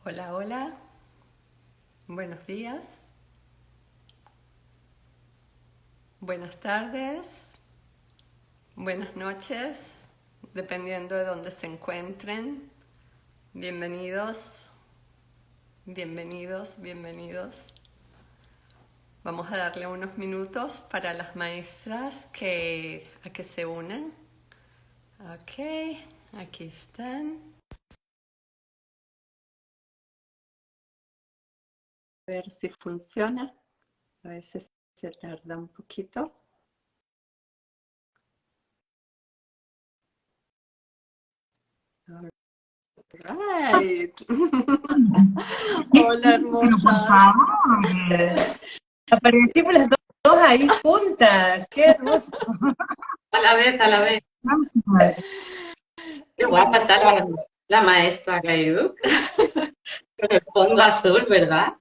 Hola, hola, buenos días, buenas tardes, buenas noches, dependiendo de dónde se encuentren. Bienvenidos, bienvenidos, bienvenidos. Vamos a darle unos minutos para las maestras a que se unan. Ok, aquí están. A ver si funciona. A veces se tarda un poquito. Right. Hola, Pero por hermosas. favor, aparecimos las dos ahí juntas, qué hermoso. A la vez, a la vez. Gracias. Qué guapa está la maestra Gayuk. Con el fondo azul, ¿verdad?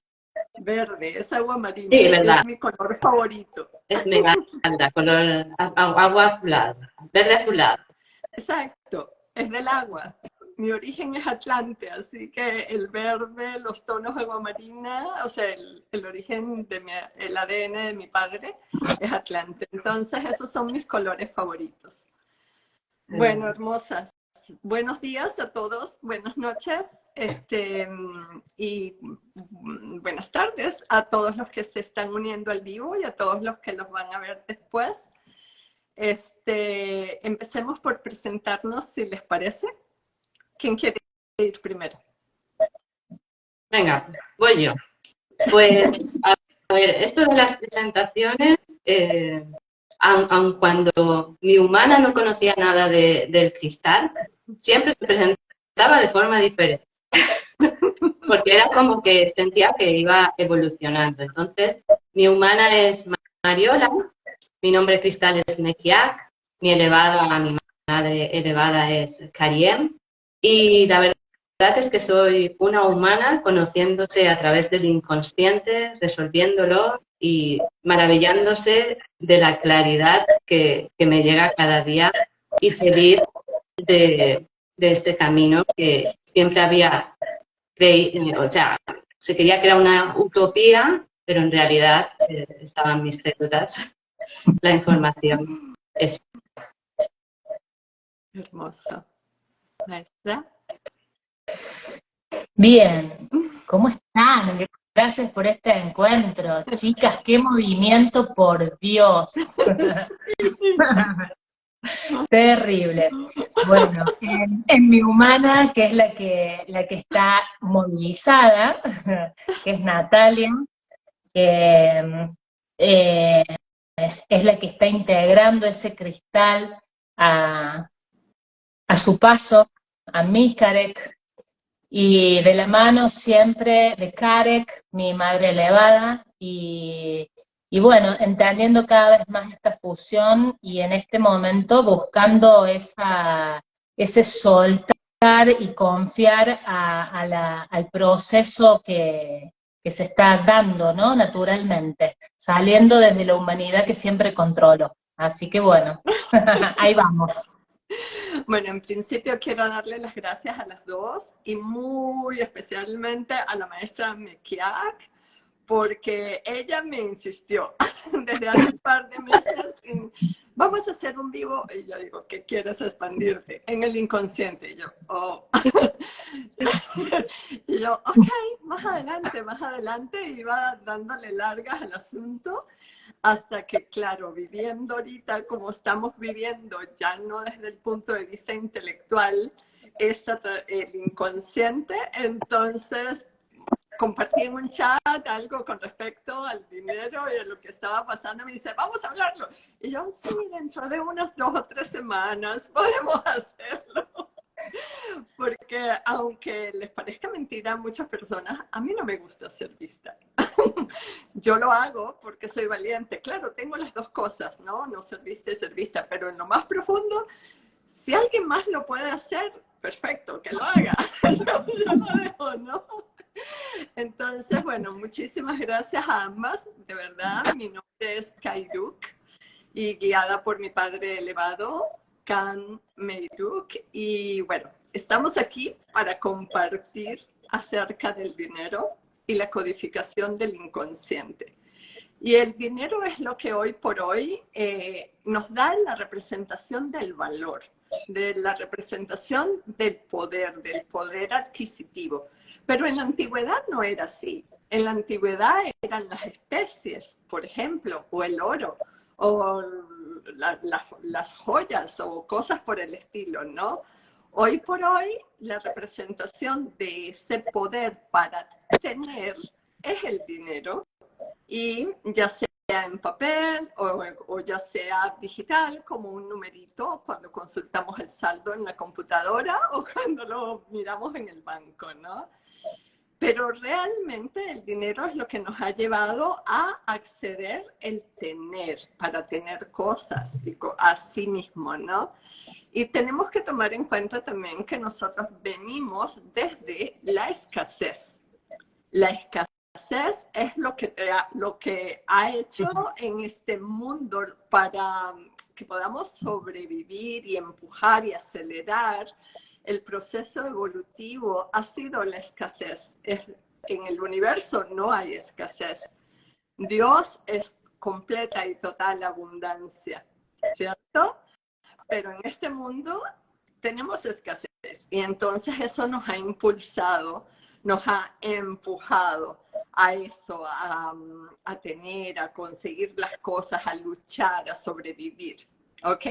Verde, es agua Sí, marina, verdad. es mi color favorito. Es me encanta, color agua azulada, verde azulado. Exacto, es del agua. Mi origen es Atlante, así que el verde, los tonos de agua marina, o sea, el origen el ADN de mi padre es Atlante. Entonces, esos son mis colores favoritos. Bueno, hermosas, buenos días a todos, buenas noches y buenas tardes a todos los que se están uniendo al vivo y a todos los que los van a ver después. Empecemos por presentarnos, si les parece. ¿Quién quiere ir primero? Venga, voy yo. Pues, a ver, esto de las presentaciones, aun cuando mi humana no conocía nada del cristal, siempre se presentaba de forma diferente. Porque era como que sentía que iba evolucionando. Entonces, mi humana es Mariola, mi nombre cristal es Mekiak, mi madre elevada es Kariem, y la verdad es que soy una humana conociéndose a través del inconsciente, resolviéndolo y maravillándose de la claridad que me llega cada día y feliz de este camino que siempre había o sea, se quería crear una utopía, pero en realidad estaban mis células, la información. Es Hermoso. Maestra. Bien, ¿cómo están? Gracias por este encuentro. Chicas, qué movimiento, por Dios. Terrible. Bueno, en mi humana, que es la que está movilizada, que es Natalia, que es la que está integrando ese cristal a, a su paso, a mi Karek, y de la mano siempre de Karek, mi madre elevada, y bueno, entendiendo cada vez más esta fusión y en este momento buscando ese soltar y confiar al proceso que se está dando, ¿no? Naturalmente, saliendo desde la humanidad que siempre controlo. Así que bueno, ahí vamos. Bueno, en principio quiero darle las gracias a las dos y muy especialmente a la maestra Mekiak, porque ella me insistió desde hace un par de meses vamos a hacer un vivo, y yo digo, ¿qué quieres expandirte? En el inconsciente, y yo, oh. Y yo, ok, más adelante, iba dándole largas al asunto, hasta que, claro, viviendo ahorita como estamos viviendo, ya no desde el punto de vista intelectual, el inconsciente, entonces compartí en un chat algo con respecto al dinero y a lo que estaba pasando. Me dice, vamos a hablarlo. Y yo, sí, dentro de unas 2 o 3 semanas podemos hacerlo. Porque aunque les parezca mentira a muchas personas, a mí no me gusta ser vista. Yo lo hago porque soy valiente. Claro, tengo las dos cosas, ¿no? No ser vista y ser vista, pero en lo más profundo, si alguien más lo puede hacer, perfecto, que lo haga. Yo lo dejo, ¿no? Entonces, bueno, muchísimas gracias a ambas. De verdad, mi nombre es Kairuk y guiada por mi padre elevado, Kan Meiruk. Y bueno, estamos aquí para compartir acerca del dinero y la codificación del inconsciente. Y el dinero es lo que hoy por hoy nos da la representación del valor, de la representación del poder adquisitivo. Pero en la antigüedad no era así. En la antigüedad eran las especies, por ejemplo, o el oro, o las joyas, o cosas por el estilo, ¿no? Hoy por hoy, la representación de ese poder para tener es el dinero, y ya sea en papel o ya sea digital, como un numerito cuando consultamos el saldo en la computadora o cuando lo miramos en el banco, ¿no? Pero realmente el dinero es lo que nos ha llevado a acceder el tener, para tener cosas, digo, a sí mismo, ¿no? Y tenemos que tomar en cuenta también que nosotros venimos desde la escasez. La escasez es lo que ha hecho en este mundo para que podamos sobrevivir y empujar y acelerar el proceso evolutivo. Ha sido la escasez. En el universo no hay escasez. Dios es completa y total abundancia, ¿cierto? Pero en este mundo tenemos escasez y entonces eso nos ha impulsado, nos ha empujado a eso, a tener, a conseguir las cosas, a luchar, a sobrevivir, ¿ok?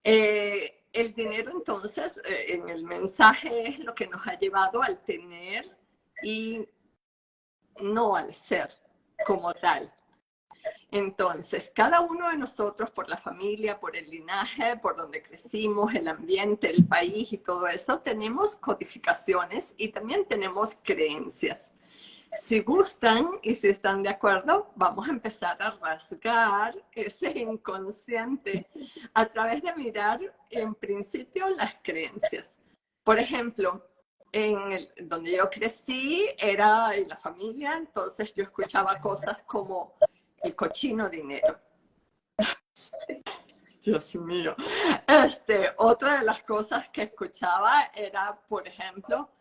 El dinero entonces, en el mensaje es lo que nos ha llevado al tener y no al ser como tal. Entonces, cada uno de nosotros, por la familia, por el linaje, por donde crecimos, el ambiente, el país y todo eso, tenemos codificaciones y también tenemos creencias. Si gustan y si están de acuerdo, vamos a empezar a rasgar ese inconsciente a través de mirar, en principio, las creencias. Por ejemplo, donde yo crecí era en la familia, entonces yo escuchaba cosas como el cochino dinero. Dios mío. Otra de las cosas que escuchaba era, por ejemplo,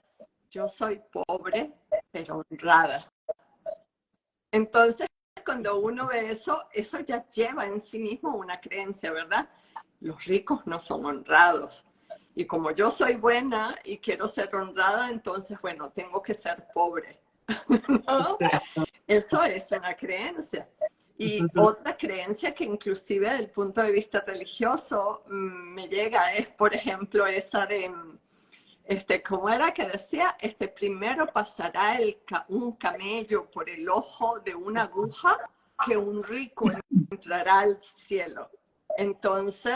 yo soy pobre, pero honrada. Entonces, cuando uno ve eso, eso ya lleva en sí mismo una creencia, ¿verdad? Los ricos no son honrados. Y como yo soy buena y quiero ser honrada, entonces, bueno, tengo que ser pobre, ¿no? Eso es una creencia. Y otra creencia que inclusive desde el punto de vista religioso me llega es, por ejemplo, esa de, ¿cómo era que decía? Primero pasará un camello por el ojo de una aguja que un rico entrará al cielo. Entonces,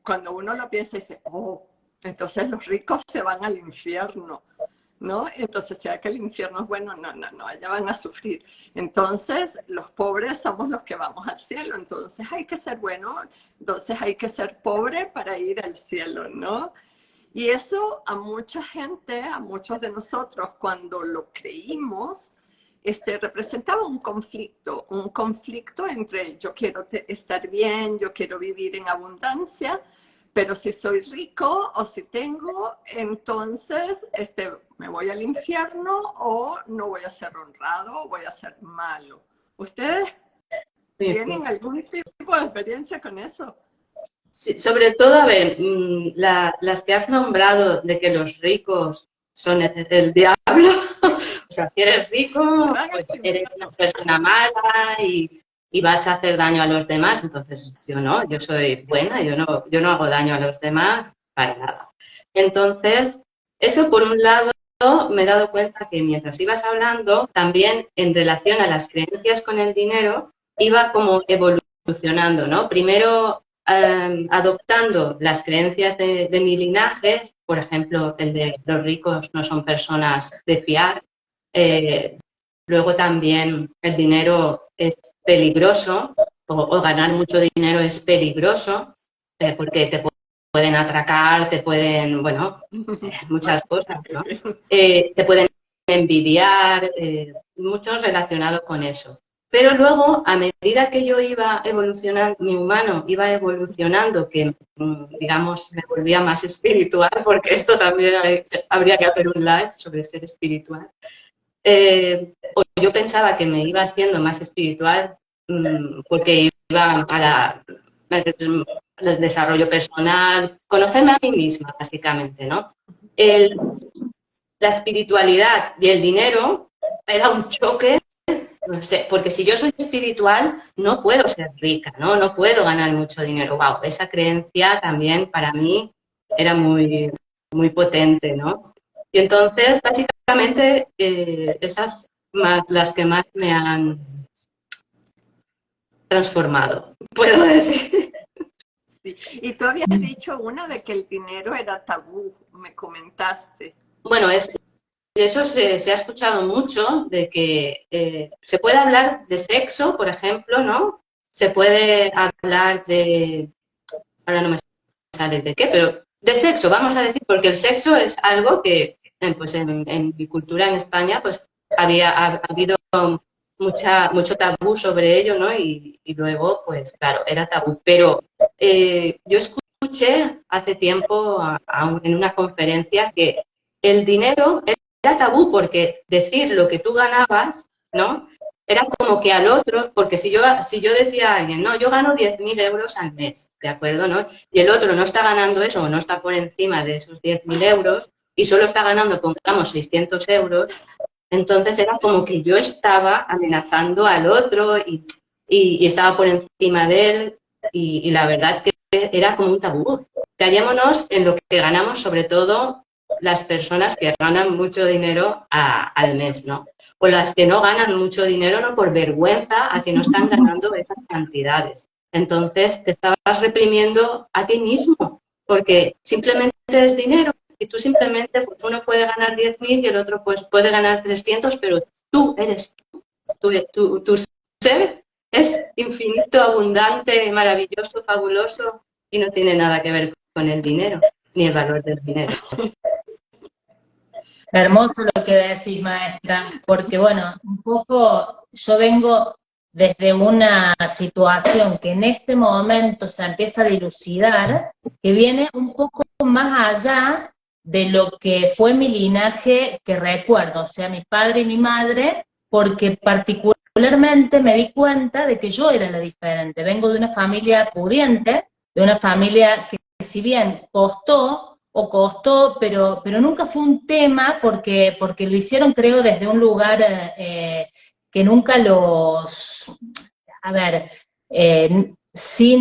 cuando uno lo piensa, dice, oh, entonces los ricos se van al infierno, ¿no? Entonces, ¿será que el infierno es bueno? No, allá van a sufrir. Entonces, los pobres somos los que vamos al cielo, entonces hay que ser bueno, entonces hay que ser pobre para ir al cielo, ¿no? Y eso a mucha gente, a muchos de nosotros, cuando lo creímos, representaba un conflicto entre yo quiero estar bien, yo quiero vivir en abundancia, pero si soy rico o si tengo, entonces me voy al infierno o no voy a ser honrado o voy a ser malo. ¿Ustedes tienen algún tipo de experiencia con eso? Sí, sobre todo, a ver, las que has nombrado de que los ricos son el diablo, o sea, si eres rico, pues eres una persona mala y vas a hacer daño a los demás. Entonces, yo no, yo soy buena, yo no hago daño a los demás para nada. Entonces, eso por un lado, me he dado cuenta que mientras ibas hablando, también en relación a las creencias con el dinero, iba como evolucionando, ¿no? Primero adoptando las creencias de mi linaje, por ejemplo, el de los ricos no son personas de fiar. Luego también el dinero es peligroso, o ganar mucho dinero es peligroso, porque te pueden atracar, te pueden, bueno, muchas cosas, ¿no? Te pueden envidiar, mucho relacionado con eso. Pero luego, a medida que yo iba evolucionando, mi humano iba evolucionando, que digamos me volvía más espiritual, porque esto también habría que hacer un live sobre ser espiritual, o yo pensaba que me iba haciendo más espiritual porque iba para el desarrollo personal, conocerme a mí misma, básicamente, ¿no? La espiritualidad y el dinero era un choque, no sé, porque si yo soy espiritual no puedo ser rica, ¿no? No puedo ganar mucho dinero. Wow, esa creencia también para mí era muy, muy potente, ¿no? Y entonces, básicamente, esas más las que más me han transformado, puedo decir. Sí. Y tú habías dicho una de que el dinero era tabú, me comentaste. Bueno, eso se ha escuchado mucho, de que se puede hablar de sexo, por ejemplo, ¿no? Se puede hablar de, ahora no me sale de qué, pero de sexo, vamos a decir, porque el sexo es algo que, pues en mi cultura en España, pues ha habido mucho tabú sobre ello, ¿no? Y luego, pues claro, era tabú. Pero yo escuché hace tiempo en una conferencia que el dinero era tabú porque decir lo que tú ganabas, ¿no? Era como que al otro, porque si yo decía a alguien, no, yo gano 10.000 euros al mes, ¿de acuerdo? ¿No? Y el otro no está ganando eso o no está por encima de esos 10.000 euros y solo está ganando, pongamos, 600 euros, entonces era como que yo estaba amenazando al otro y estaba por encima de él y la verdad que era como un tabú. Callémonos en lo que ganamos, sobre todo las personas que ganan mucho dinero al mes, ¿no? O las que no ganan mucho dinero, no por vergüenza a que no están ganando esas cantidades. Entonces te estabas reprimiendo a ti mismo, porque simplemente es dinero y tú simplemente, pues uno puede ganar 10.000 y el otro pues puede ganar 300, pero tú eres tu ser es infinito, abundante, maravilloso, fabuloso y no tiene nada que ver con el dinero, ni el valor del dinero. Hermoso lo que decís, maestra, porque bueno, un poco yo vengo desde una situación que en este momento se empieza a dilucidar, que viene un poco más allá de lo que fue mi linaje que recuerdo, o sea, mi padre y mi madre, porque particularmente me di cuenta de que yo era la diferente. Vengo de una familia pudiente, de una familia que si bien costó, pero nunca fue un tema porque lo hicieron, creo, desde un lugar que nunca a ver, se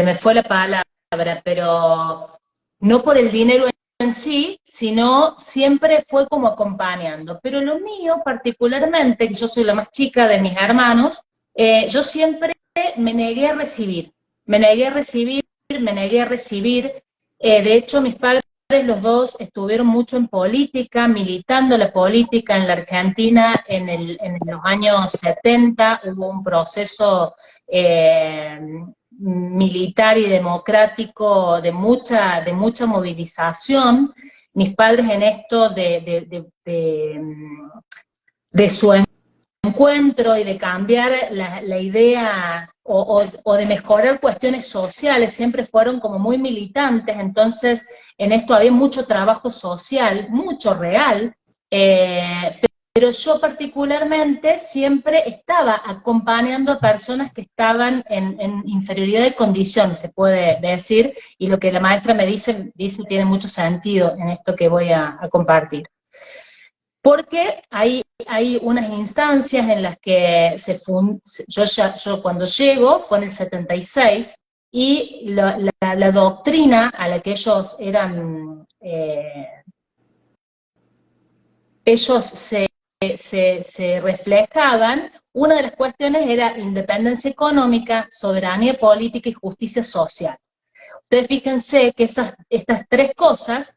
me fue la palabra, pero no por el dinero en sí, sino siempre fue como acompañando. Pero lo mío particularmente, que yo soy la más chica de mis hermanos, yo siempre me negué a recibir, me negué a recibir, me negué a recibir. De hecho, mis padres los dos estuvieron mucho en política, militando la política en la Argentina en los años 70, hubo un proceso militar y democrático de mucha movilización. Mis padres en esto de su encuentro y de cambiar la idea o de mejorar cuestiones sociales, siempre fueron como muy militantes, entonces en esto había mucho trabajo social, mucho real, pero yo particularmente siempre estaba acompañando a personas que estaban en inferioridad de condiciones, se puede decir, y lo que la maestra me dice tiene mucho sentido en esto que voy a compartir. Porque hay unas instancias en las que yo cuando llego fue en el 76, y la doctrina a la que ellos eran, ellos se reflejaban, una de las cuestiones era independencia económica, soberanía política y justicia social. Ustedes fíjense que estas tres cosas,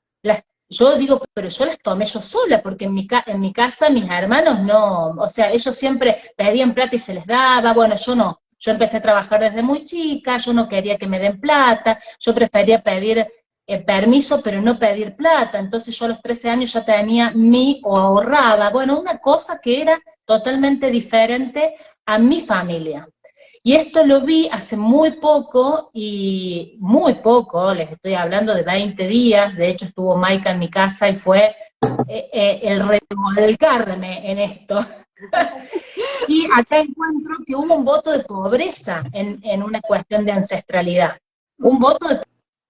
yo digo, pero yo las tomé yo sola, porque en mi casa mis hermanos no, o sea, ellos siempre pedían plata y se les daba, bueno, yo no. Yo empecé a trabajar desde muy chica, yo no quería que me den plata, yo prefería pedir permiso, pero no pedir plata. Entonces yo a los 13 años ya tenía o ahorraba. Bueno, una cosa que era totalmente diferente a mi familia. Y esto lo vi hace muy poco, les estoy hablando de 20 días, de hecho estuvo Maika en mi casa y fue el revolcarme en esto. Y acá encuentro que hubo un voto de pobreza en una cuestión de ancestralidad. Un voto de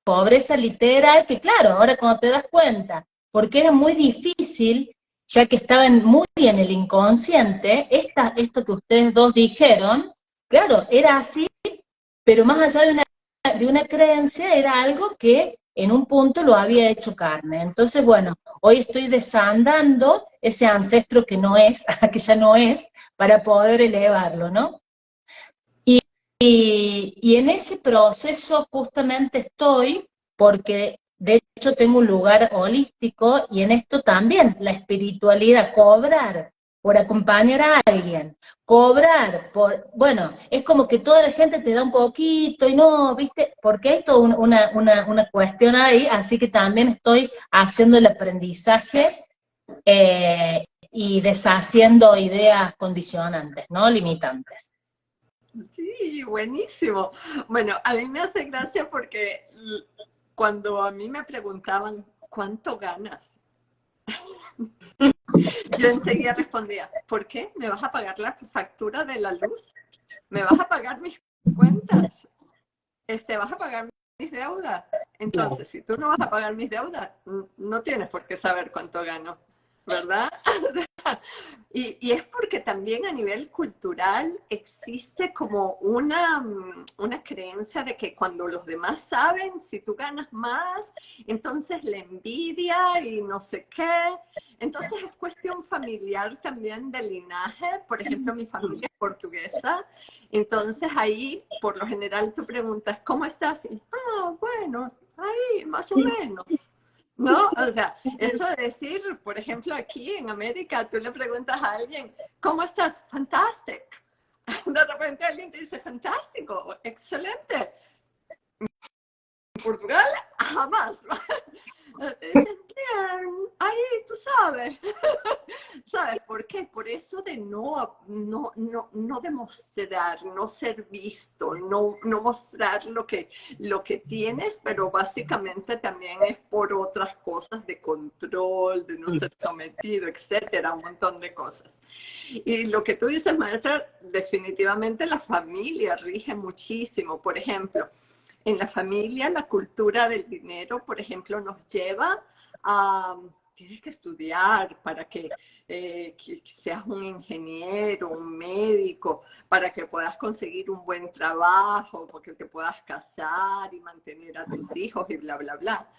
pobreza literal que, claro, ahora cuando te das cuenta, porque era muy difícil, ya que estaba muy en el inconsciente, esto que ustedes dos dijeron, claro, era así, pero más allá de una creencia, era algo que en un punto lo había hecho carne. Entonces, bueno, hoy estoy desandando ese ancestro que no es, que ya no es, para poder elevarlo, ¿no? Y en ese proceso justamente estoy, porque de hecho tengo un lugar holístico, y en esto también la espiritualidad, cobrar por acompañar a alguien, cobrar por, bueno, es como que toda la gente te da un poquito, y no, ¿viste? Porque hay toda una cuestión ahí, así que también estoy haciendo el aprendizaje y deshaciendo ideas condicionantes, ¿no? Limitantes. Sí, buenísimo. Bueno, a mí me hace gracia porque cuando a mí me preguntaban, ¿cuánto ganas? Yo enseguida respondía, ¿por qué? ¿Me vas a pagar la factura de la luz? ¿Me vas a pagar mis cuentas? ¿Vas a pagar mis deudas? Entonces, si tú no vas a pagar mis deudas, no tienes por qué saber cuánto gano, ¿verdad? Y es porque también a nivel cultural existe como una creencia de que cuando los demás saben, si tú ganas más, entonces la envidia y no sé qué. Entonces es cuestión familiar también de linaje. Por ejemplo, mi familia es portuguesa. Entonces ahí, por lo general, tú preguntas, ¿cómo estás? Y, bueno, ahí, más o menos. ¿No? O sea, eso de decir, por ejemplo, aquí en América, tú le preguntas a alguien, ¿cómo estás? Fantastic. De repente alguien te dice, fantástico, excelente. En Portugal, jamás. Te dicen, bien, ahí tú sabes. ¿Sabes por qué? Por eso de no demostrar, no ser visto, no mostrar lo que tienes, pero básicamente también es por otras cosas de control, de no ser sometido, etcétera, un montón de cosas. Y lo que tú dices, maestra, definitivamente la familia rige muchísimo. Por ejemplo, en la familia, la cultura del dinero, por ejemplo, nos lleva a, tienes que estudiar para que seas un ingeniero, un médico, para que puedas conseguir un buen trabajo, porque te puedas casar y mantener a tus hijos y bla, bla, bla.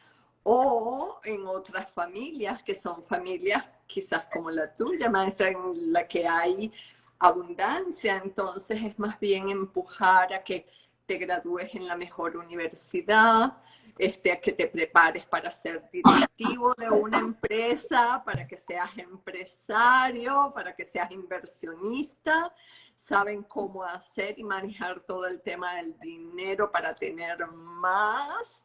O en otras familias, que son familias quizás como la tuya, maestra, en la que hay abundancia, entonces es más bien empujar a que te gradúes en la mejor universidad, a que te prepares para ser directivo de una empresa, para que seas empresario, para que seas inversionista. Saben cómo hacer y manejar todo el tema del dinero para tener más.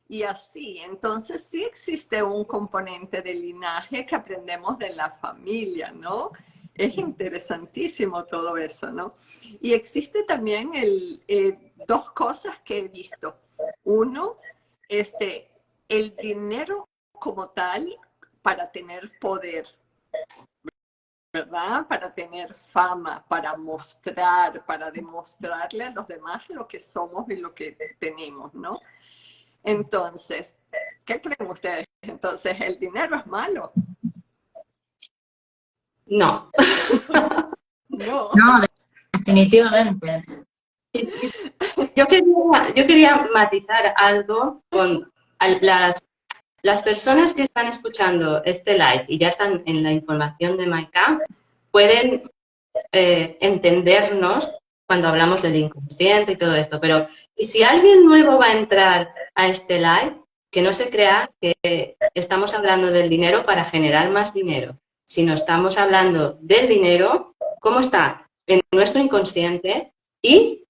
Y así, entonces sí existe un componente de linaje que aprendemos de la familia, ¿no? Es interesantísimo todo eso, ¿no? Y existe también dos cosas que he visto. Uno, el dinero como tal para tener poder, ¿verdad? Para tener fama, para mostrar, para demostrarle a los demás lo que somos y lo que tenemos, ¿no? Entonces, ¿qué creen ustedes? Entonces, ¿el dinero es malo? No. No. No, definitivamente. Yo quería matizar algo con las personas que están escuchando este live y ya están en la información de Maika, pueden entendernos cuando hablamos del inconsciente y todo esto, pero y si alguien nuevo va a entrar a este live, que no se crea que estamos hablando del dinero para generar más dinero, sino estamos hablando del dinero, cómo está en nuestro inconsciente y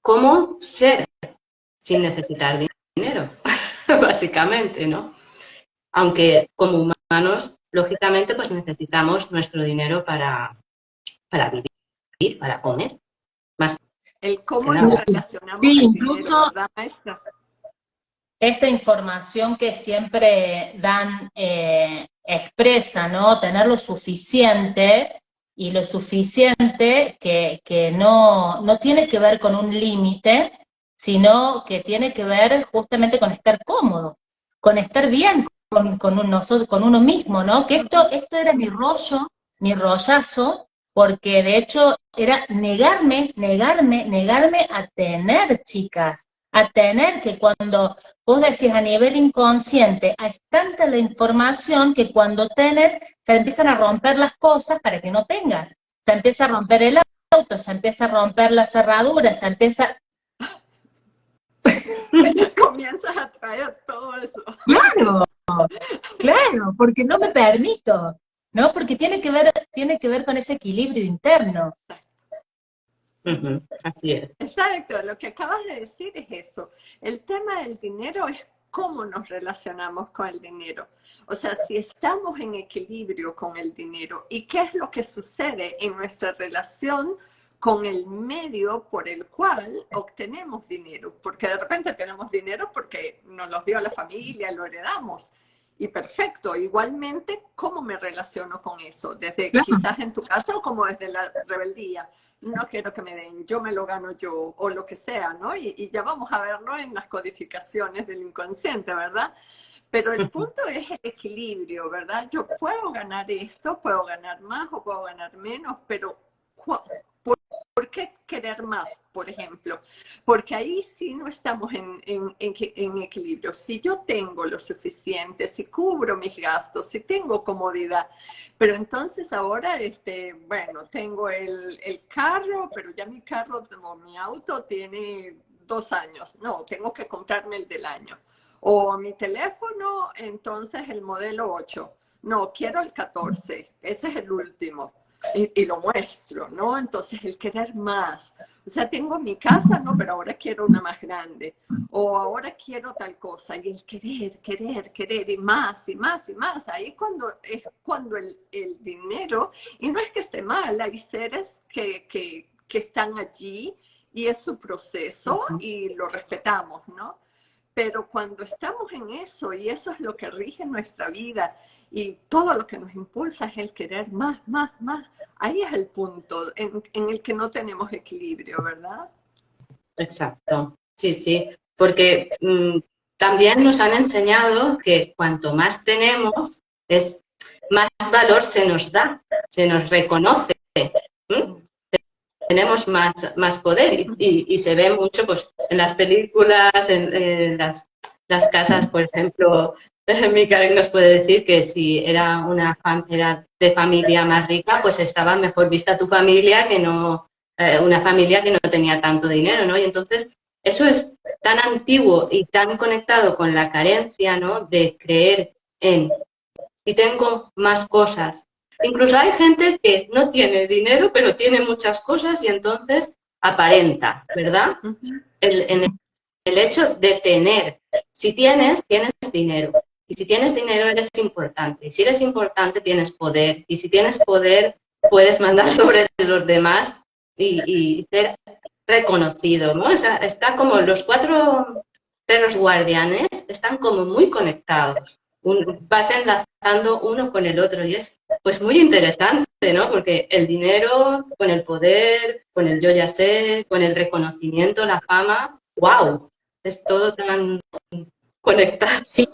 cómo ser sin necesitar dinero. básicamente, ¿no? Aunque como humanos, lógicamente, pues necesitamos nuestro dinero para vivir, para comer. Más El cómo que nos nada. relacionamos Sí, al dinero, incluso ¿verdad, maestra? esta información que siempre dan expresa, ¿no? Tener lo suficiente, y lo suficiente que no tiene que ver con un límite, sino que tiene que ver justamente con estar cómodo, con estar bien con uno mismo, ¿no? Que esto era mi rollo, mi rollazo, porque de hecho era negarme a tener, chicas, a tener, que cuando vos decís a nivel inconsciente, es tanta la información que cuando tenés, se empiezan a romper las cosas para que no tengas. Se empieza a romper el auto, se empieza a romper la cerradura, se empieza... Comienzas a traer todo eso. Claro, claro, porque no me permito, ¿no? Porque tiene que ver con ese equilibrio interno. Así es. Exacto, lo que acabas de decir es eso. El tema del dinero es cómo nos relacionamos con el dinero. O sea, si estamos en equilibrio con el dinero y qué es lo que sucede en nuestra relación con el medio por el cual obtenemos dinero. Porque de repente tenemos dinero porque nos lo dio la familia, lo heredamos. Y perfecto, igualmente, ¿cómo me relaciono con eso? Desde Claro. quizás en tu caso, como desde la rebeldía. No quiero que me den, yo me lo gano yo, o lo que sea, ¿no? Y ya vamos a verlo en las codificaciones del inconsciente, ¿verdad? Pero el punto es el equilibrio, ¿verdad? Yo puedo ganar esto, puedo ganar más o puedo ganar menos, pero ¿por qué querer más, por ejemplo? Porque ahí sí no estamos en equilibrio. Si yo tengo lo suficiente, si cubro mis gastos, si tengo comodidad, pero entonces ahora, bueno, tengo el carro, pero ya mi carro, mi auto tiene 2 años. No, tengo que comprarme el del año. O mi teléfono, entonces el modelo 8. No, quiero el 14. Ese es el último. Y lo muestro, ¿no? Entonces el querer más. O sea, tengo mi casa, no, pero ahora quiero una más grande. O ahora quiero tal cosa. Y el querer, y más, y más, y más. Ahí es cuando el dinero, y no es que esté mal, hay seres que están allí y es su proceso y lo respetamos, ¿no? Pero cuando estamos en eso, y eso es lo que rige nuestra vida, y todo lo que nos impulsa es el querer más, más, más, ahí es el punto en el que no tenemos equilibrio, ¿verdad? Exacto, sí, sí, porque también nos han enseñado que cuanto más tenemos, más valor se nos da, se nos reconoce. Tenemos más poder y se ve mucho pues, en las películas, en las casas, por ejemplo. Mikael nos puede decir que si era era de familia más rica, pues estaba mejor vista tu familia que no una familia que no tenía tanto dinero, ¿no? Y entonces eso es tan antiguo y tan conectado con la carencia, ¿no? De creer en si tengo más cosas. Incluso hay gente que no tiene dinero, pero tiene muchas cosas y entonces aparenta, ¿verdad? El hecho de tener. Si tienes dinero. Y si tienes dinero, eres importante. Y si eres importante, tienes poder. Y si tienes poder, puedes mandar sobre los demás y ser reconocido, ¿no? O sea, está como los 4 perros guardianes están como muy conectados. Vas enlazando uno con el otro y es pues muy interesante, ¿no? Porque el dinero con el poder, con el yo ya sé, con el reconocimiento, la fama, ¡wow! Es todo tan conectado. Sí.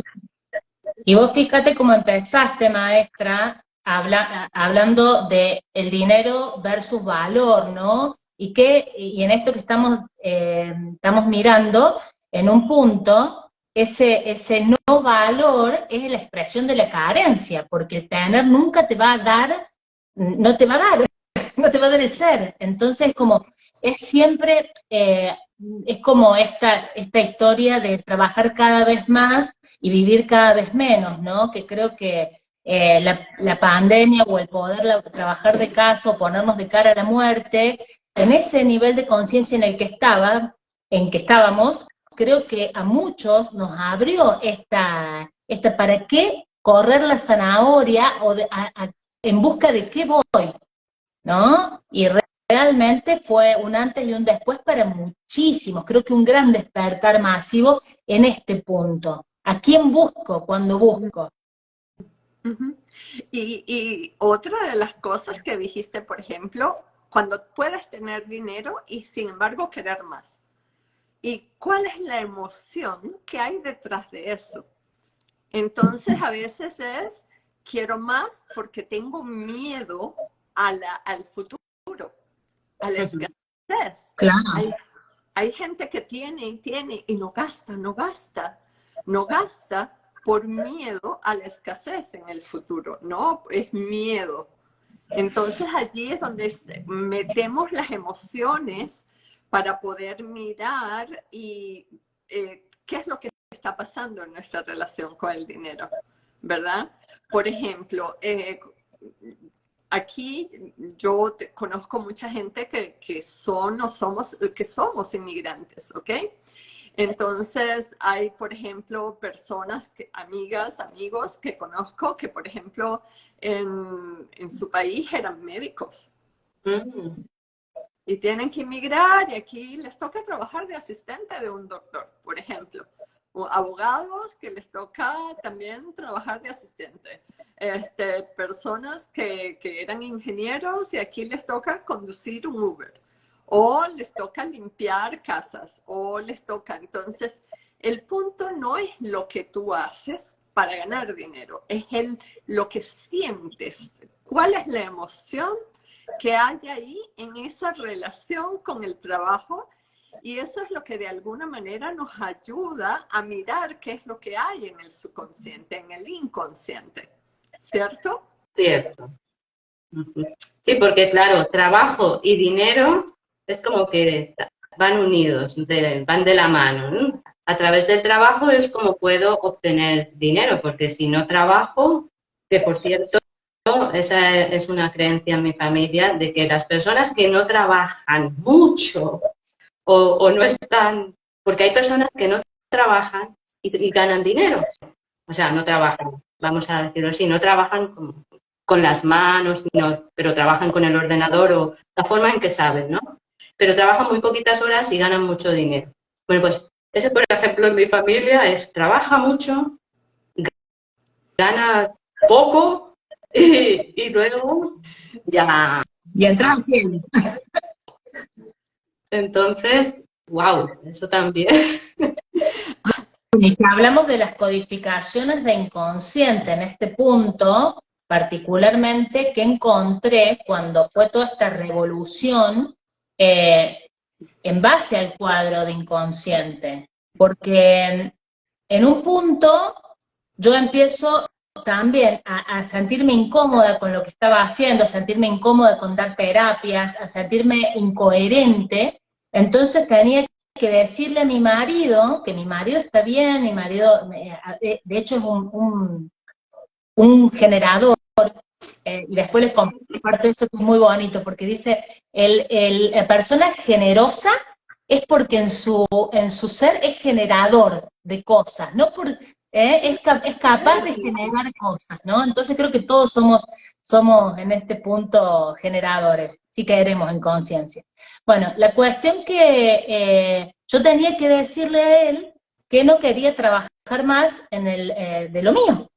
Y vos fíjate cómo empezaste, maestra, hablando de el dinero versus valor, ¿no? Y en esto que estamos mirando, en un punto, ese no valor es la expresión de la carencia, porque el tener nunca te va a dar, no te va a dar, no te va a dar el ser. Entonces, como es siempre, es como esta historia de trabajar cada vez más y vivir cada vez menos, ¿no? Que creo que la pandemia o el poder trabajar de casa o ponernos de cara a la muerte, en ese nivel de conciencia en el que estábamos, creo que a muchos nos abrió esta ¿para qué correr la zanahoria o en busca de qué voy? ¿No? Y realmente fue un antes y un después para muchísimos, creo que un gran despertar masivo en este punto. ¿A quién busco cuando busco? Ujú. Y otra de las cosas que dijiste, por ejemplo, cuando puedes tener dinero y sin embargo querer más. ¿Y cuál es la emoción que hay detrás de eso? Entonces a veces es, quiero más porque tengo miedo al futuro, a la escasez. Claro. Hay gente que tiene y tiene y no gasta, no gasta, no gasta por miedo a la escasez en el futuro, ¿no? Es miedo. Entonces allí es donde metemos las emociones para poder mirar y qué es lo que está pasando en nuestra relación con el dinero, ¿verdad? Por ejemplo, aquí yo conozco mucha gente que somos inmigrantes, ¿ok? Entonces hay, por ejemplo, personas, amigas, amigos que conozco que, por ejemplo, en su país eran médicos. Y tienen que emigrar y aquí les toca trabajar de asistente de un doctor, por ejemplo. O abogados que les toca también trabajar de asistente. Personas que eran ingenieros y aquí les toca conducir un Uber. O les toca limpiar casas, o les toca. Entonces, el punto no es lo que tú haces para ganar dinero, es lo que sientes. ¿Cuál es la emoción que hay ahí en esa relación con el trabajo? Y eso es lo que de alguna manera nos ayuda a mirar qué es lo que hay en el subconsciente, en el inconsciente. ¿Cierto? Cierto. Sí, porque claro, trabajo y dinero es como que van unidos, van de la mano, ¿no? A través del trabajo es como puedo obtener dinero, porque si no trabajo, que por cierto, esa es una creencia en mi familia, de que las personas que no trabajan mucho o no están, porque hay personas que no trabajan y ganan dinero, o sea, no trabajan, vamos a decirlo así, no trabajan con las manos, pero trabajan con el ordenador o la forma en que saben, ¿no? Pero trabajan muy poquitas horas y ganan mucho dinero. Bueno, pues ese, por ejemplo, en mi familia trabaja mucho, gana poco y luego ya... Y entra haciendo. Entonces, wow, eso también. Y si hablamos de las codificaciones de inconsciente en este punto, particularmente, que encontré cuando fue toda esta revolución en base al cuadro de inconsciente. Porque en un punto yo empiezo también a sentirme incómoda con lo que estaba haciendo, a sentirme incómoda con dar terapias, a sentirme incoherente, entonces tenía que decirle a mi marido, que mi marido está bien, mi marido, de hecho es un generador, y después les comparto eso que es muy bonito, porque dice, la persona generosa es porque en su ser es generador de cosas, no por... es capaz de generar cosas, ¿no? Entonces creo que todos somos en este punto generadores, si queremos en conciencia. Bueno, la cuestión que yo tenía que decirle a él que no quería trabajar más de lo mío.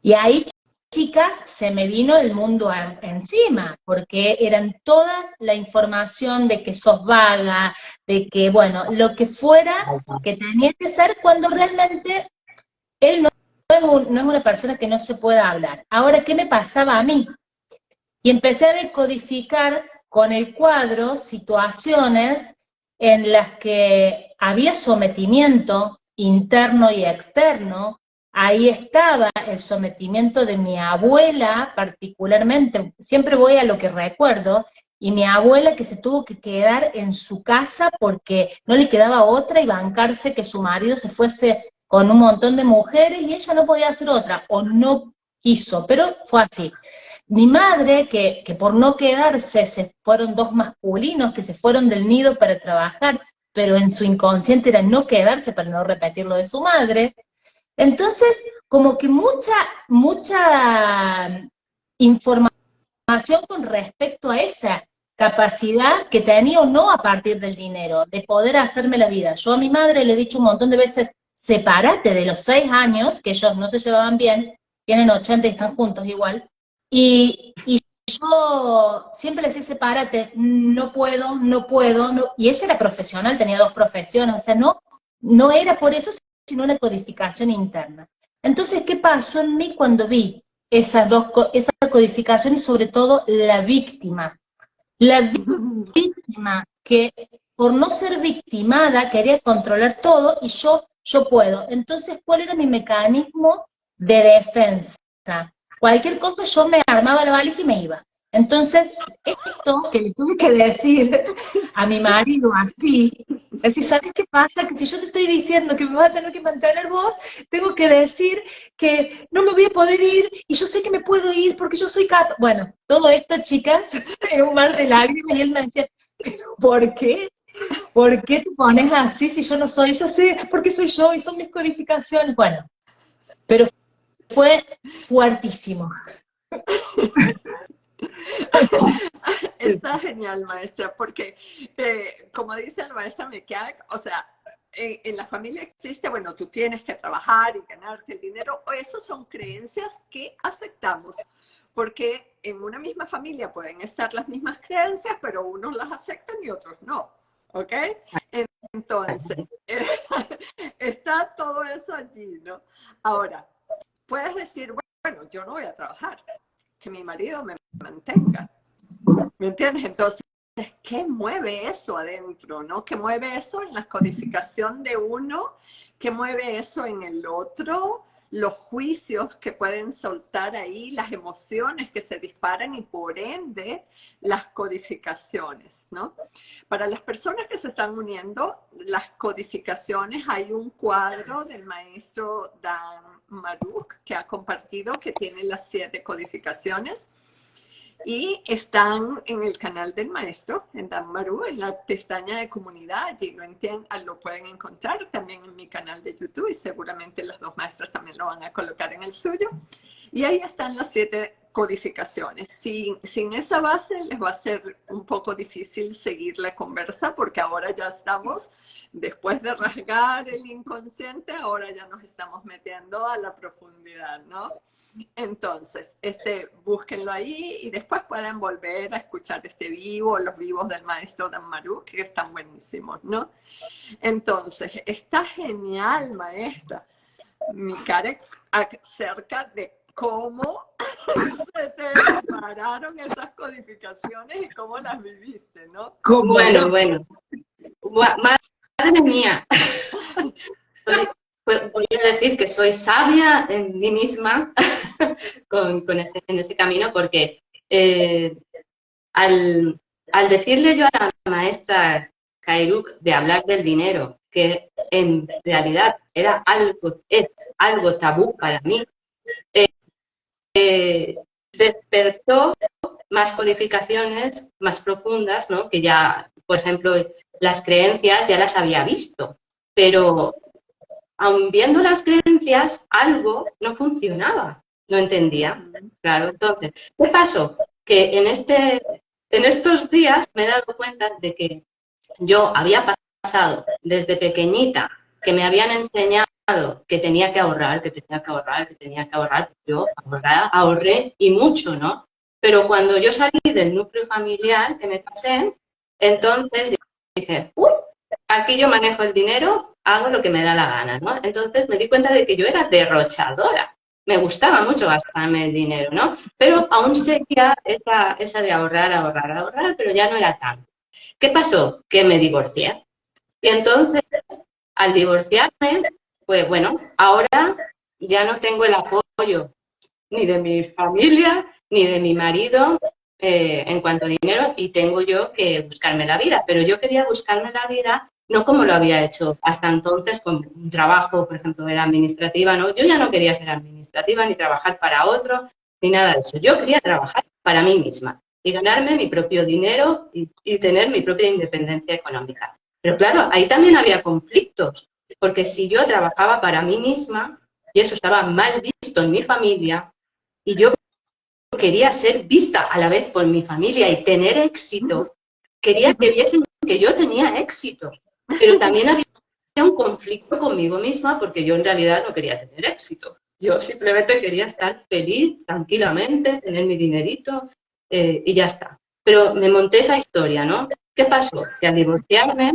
Y ahí, chicas, se me vino el mundo encima, porque eran todas la información de que sos vaga, de que, bueno, lo que fuera que tenía que ser cuando realmente él no es una persona que no se pueda hablar. Ahora, ¿qué me pasaba a mí? Y empecé a decodificar con el cuadro situaciones en las que había sometimiento interno y externo. Ahí estaba el sometimiento de mi abuela particularmente, siempre voy a lo que recuerdo, y mi abuela que se tuvo que quedar en su casa porque no le quedaba otra y bancarse que su marido se fuese con un montón de mujeres y ella no podía hacer otra, o no quiso, pero fue así. Mi madre, que por no quedarse, se fueron dos masculinos que se fueron del nido para trabajar pero en su inconsciente era no quedarse para no repetir lo de su madre. Entonces, como que mucha información con respecto a esa capacidad que tenía o no a partir del dinero, de poder hacerme la vida. Yo a mi madre le he dicho un montón de veces, sepárate de los 6 años, que ellos no se llevaban bien, tienen 80 y están juntos igual, y yo siempre le decía, sepárate, no puedo, no. Y ella era profesional, tenía 2 profesiones, o sea, no era por eso, sino una codificación interna. Entonces, ¿qué pasó en mí cuando vi esa codificación y sobre todo la víctima? La víctima que por no ser victimada quería controlar todo y yo puedo. Entonces, ¿cuál era mi mecanismo de defensa? Cualquier cosa yo me armaba la valija y me iba. Entonces, esto que le tuve que decir a mi marido así, es decir, ¿sabes qué pasa? Que si yo te estoy diciendo que me vas a tener que mantener vos, tengo que decir que no me voy a poder ir y yo sé que me puedo ir porque yo soy capaz. Bueno, todo esto, chicas, es un mar de lágrimas y él me decía, ¿por qué? ¿Por qué te pones así si yo no soy? Yo sé, porque soy yo y son mis codificaciones. Bueno, pero fue fuertísimo. Está genial, maestra, porque como dice la maestra McCarrick, o sea, en la familia existe, bueno, tú tienes que trabajar y ganarte el dinero, o esas son creencias que aceptamos, porque en una misma familia pueden estar las mismas creencias, pero unos las aceptan y otros no, ¿ok? Entonces, está todo eso allí, ¿no? Ahora, puedes decir, bueno, yo no voy a trabajar, que mi marido me mantenga. ¿Me entiendes? Entonces, ¿qué mueve eso adentro, no? ¿Qué mueve eso en la codificación de uno? ¿Qué mueve eso en el otro? Los juicios que pueden soltar ahí, las emociones que se disparan y por ende las codificaciones, ¿no? Para las personas que se están uniendo, las codificaciones, hay un cuadro del maestro Dan Maruk que ha compartido que tiene las 7 codificaciones. Y están en el canal del maestro, en Dan Maruk, en la pestaña de comunidad, allí lo pueden encontrar también en mi canal de YouTube y seguramente las 2 maestras también lo van a colocar en el suyo. Y ahí están las 7 codificaciones. Sin esa base les va a ser un poco difícil seguir la conversa porque ahora ya estamos, después de rasgar el inconsciente, ahora ya nos estamos metiendo a la profundidad, ¿no? Entonces, búsquenlo ahí y después pueden volver a escuchar los vivos del maestro Dan Maruk, que están buenísimos, ¿no? Entonces, está genial, maestra, Mikarek, acerca de cómo se te dispararon esas codificaciones y cómo las viviste, ¿no? Bueno. Madre mía. Voy a decir que soy sabia en mí misma en ese camino porque al decirle yo a la maestra Kairuk de hablar del dinero, que en realidad es algo tabú para mí, despertó más codificaciones más profundas, ¿no? Que ya, por ejemplo, las creencias ya las había visto, pero aun viendo las creencias, algo no funcionaba, no entendía. Claro, entonces, ¿qué pasó? Que en estos días me he dado cuenta de que yo había pasado desde pequeñita, que me habían enseñado que tenía que ahorrar, yo ahorré y mucho, ¿no? Pero cuando yo salí del núcleo familiar que me casé, entonces dije, uy, aquí yo manejo el dinero, hago lo que me da la gana, ¿no? Entonces me di cuenta de que yo era derrochadora. Me gustaba mucho gastarme el dinero, ¿no? Pero aún seguía esa de ahorrar, pero ya no era tanto. ¿Qué pasó? Que me divorcié. Y entonces, al divorciarme, pues bueno, ahora ya no tengo el apoyo ni de mi familia, ni de mi marido en cuanto a dinero y tengo yo que buscarme la vida. Pero yo quería buscarme la vida no como lo había hecho hasta entonces con un trabajo, por ejemplo, era administrativa, ¿no? Yo ya no quería ser administrativa ni trabajar para otro, ni nada de eso. Yo quería trabajar para mí misma y ganarme mi propio dinero y tener mi propia independencia económica. Pero claro, ahí también había conflictos, porque si yo trabajaba para mí misma, y eso estaba mal visto en mi familia, y yo quería ser vista a la vez por mi familia y tener éxito, quería que viesen que yo tenía éxito, pero también había un conflicto conmigo misma porque yo en realidad no quería tener éxito. Yo simplemente quería estar feliz, tranquilamente, tener mi dinerito y ya está. Pero me monté esa historia, ¿no? ¿Qué pasó? Que al divorciarme,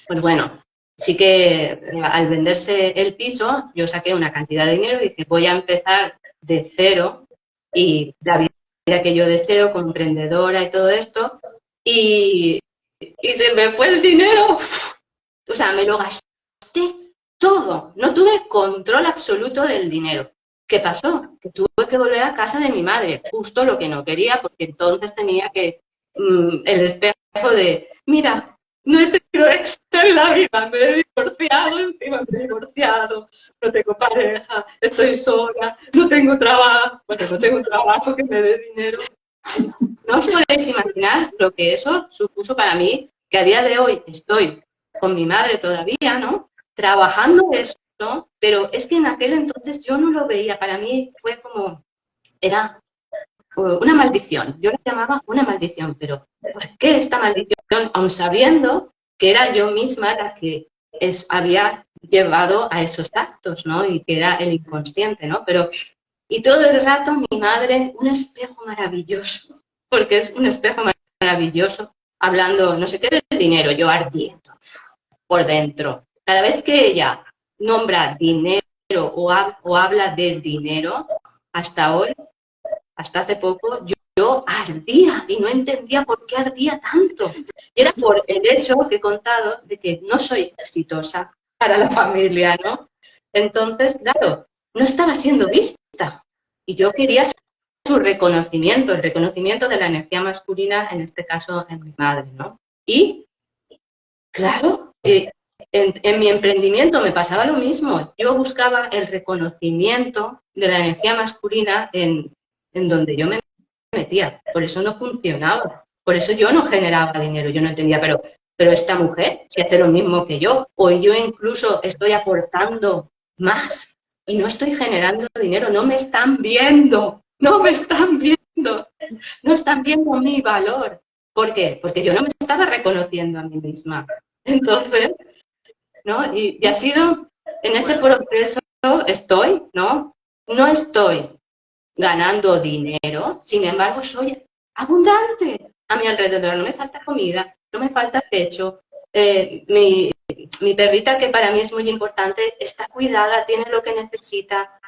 pues bueno, sí que al venderse el piso, yo saqué una cantidad de dinero y dije, voy a empezar de cero y la vida que yo deseo como emprendedora y todo esto. Y se me fue el dinero, o sea, me lo gasté todo. No tuve control absoluto del dinero. ¿Qué pasó? Que tuve que volver a casa de mi madre, justo lo que no quería, porque entonces tenía que el espejo de, mira, no he tenido éxito en la vida, me he divorciado, encima me he divorciado, no tengo pareja, estoy sola, no tengo trabajo, pues no tengo trabajo que me dé dinero. No os podéis imaginar lo que eso supuso para mí, que a día de hoy estoy con mi madre todavía, ¿no? Trabajando eso, pero es que en aquel entonces yo no lo veía. Para mí fue como, era una maldición. Yo la llamaba una maldición, pero ¿por qué esta maldición? Aun sabiendo que era yo misma la que había llevado a esos actos, ¿no? Y que era el inconsciente, ¿no? Pero, y todo el rato mi madre, un espejo maravilloso, porque es un espejo maravilloso, hablando, no sé qué, del dinero, yo ardiendo por dentro. Cada vez que ella nombra dinero o habla del dinero, hasta hoy, hasta hace poco, yo ardía y no entendía por qué ardía tanto. Y era por el hecho que he contado de que no soy exitosa para la familia, ¿no? Entonces, claro, no estaba siendo vista. Y yo quería su reconocimiento, el reconocimiento de la energía masculina, en este caso en mi madre, ¿no? Y, claro, en mi emprendimiento me pasaba lo mismo. Yo buscaba el reconocimiento de la energía masculina en donde yo me metía. Por eso no funcionaba. Por eso yo no generaba dinero. Yo no entendía, pero esta mujer, si hace lo mismo que yo, o yo incluso estoy aportando más y no estoy generando dinero, no me están viendo. No me están viendo, no están viendo mi valor. ¿Por qué? Porque yo no me estaba reconociendo a mí misma. Entonces, ¿no? Y ha sido, en ese proceso estoy, ¿no? No estoy ganando dinero, sin embargo soy abundante a mi alrededor. No me falta comida, no me falta techo. Mi perrita, que para mí es muy importante, está cuidada, tiene lo que necesita.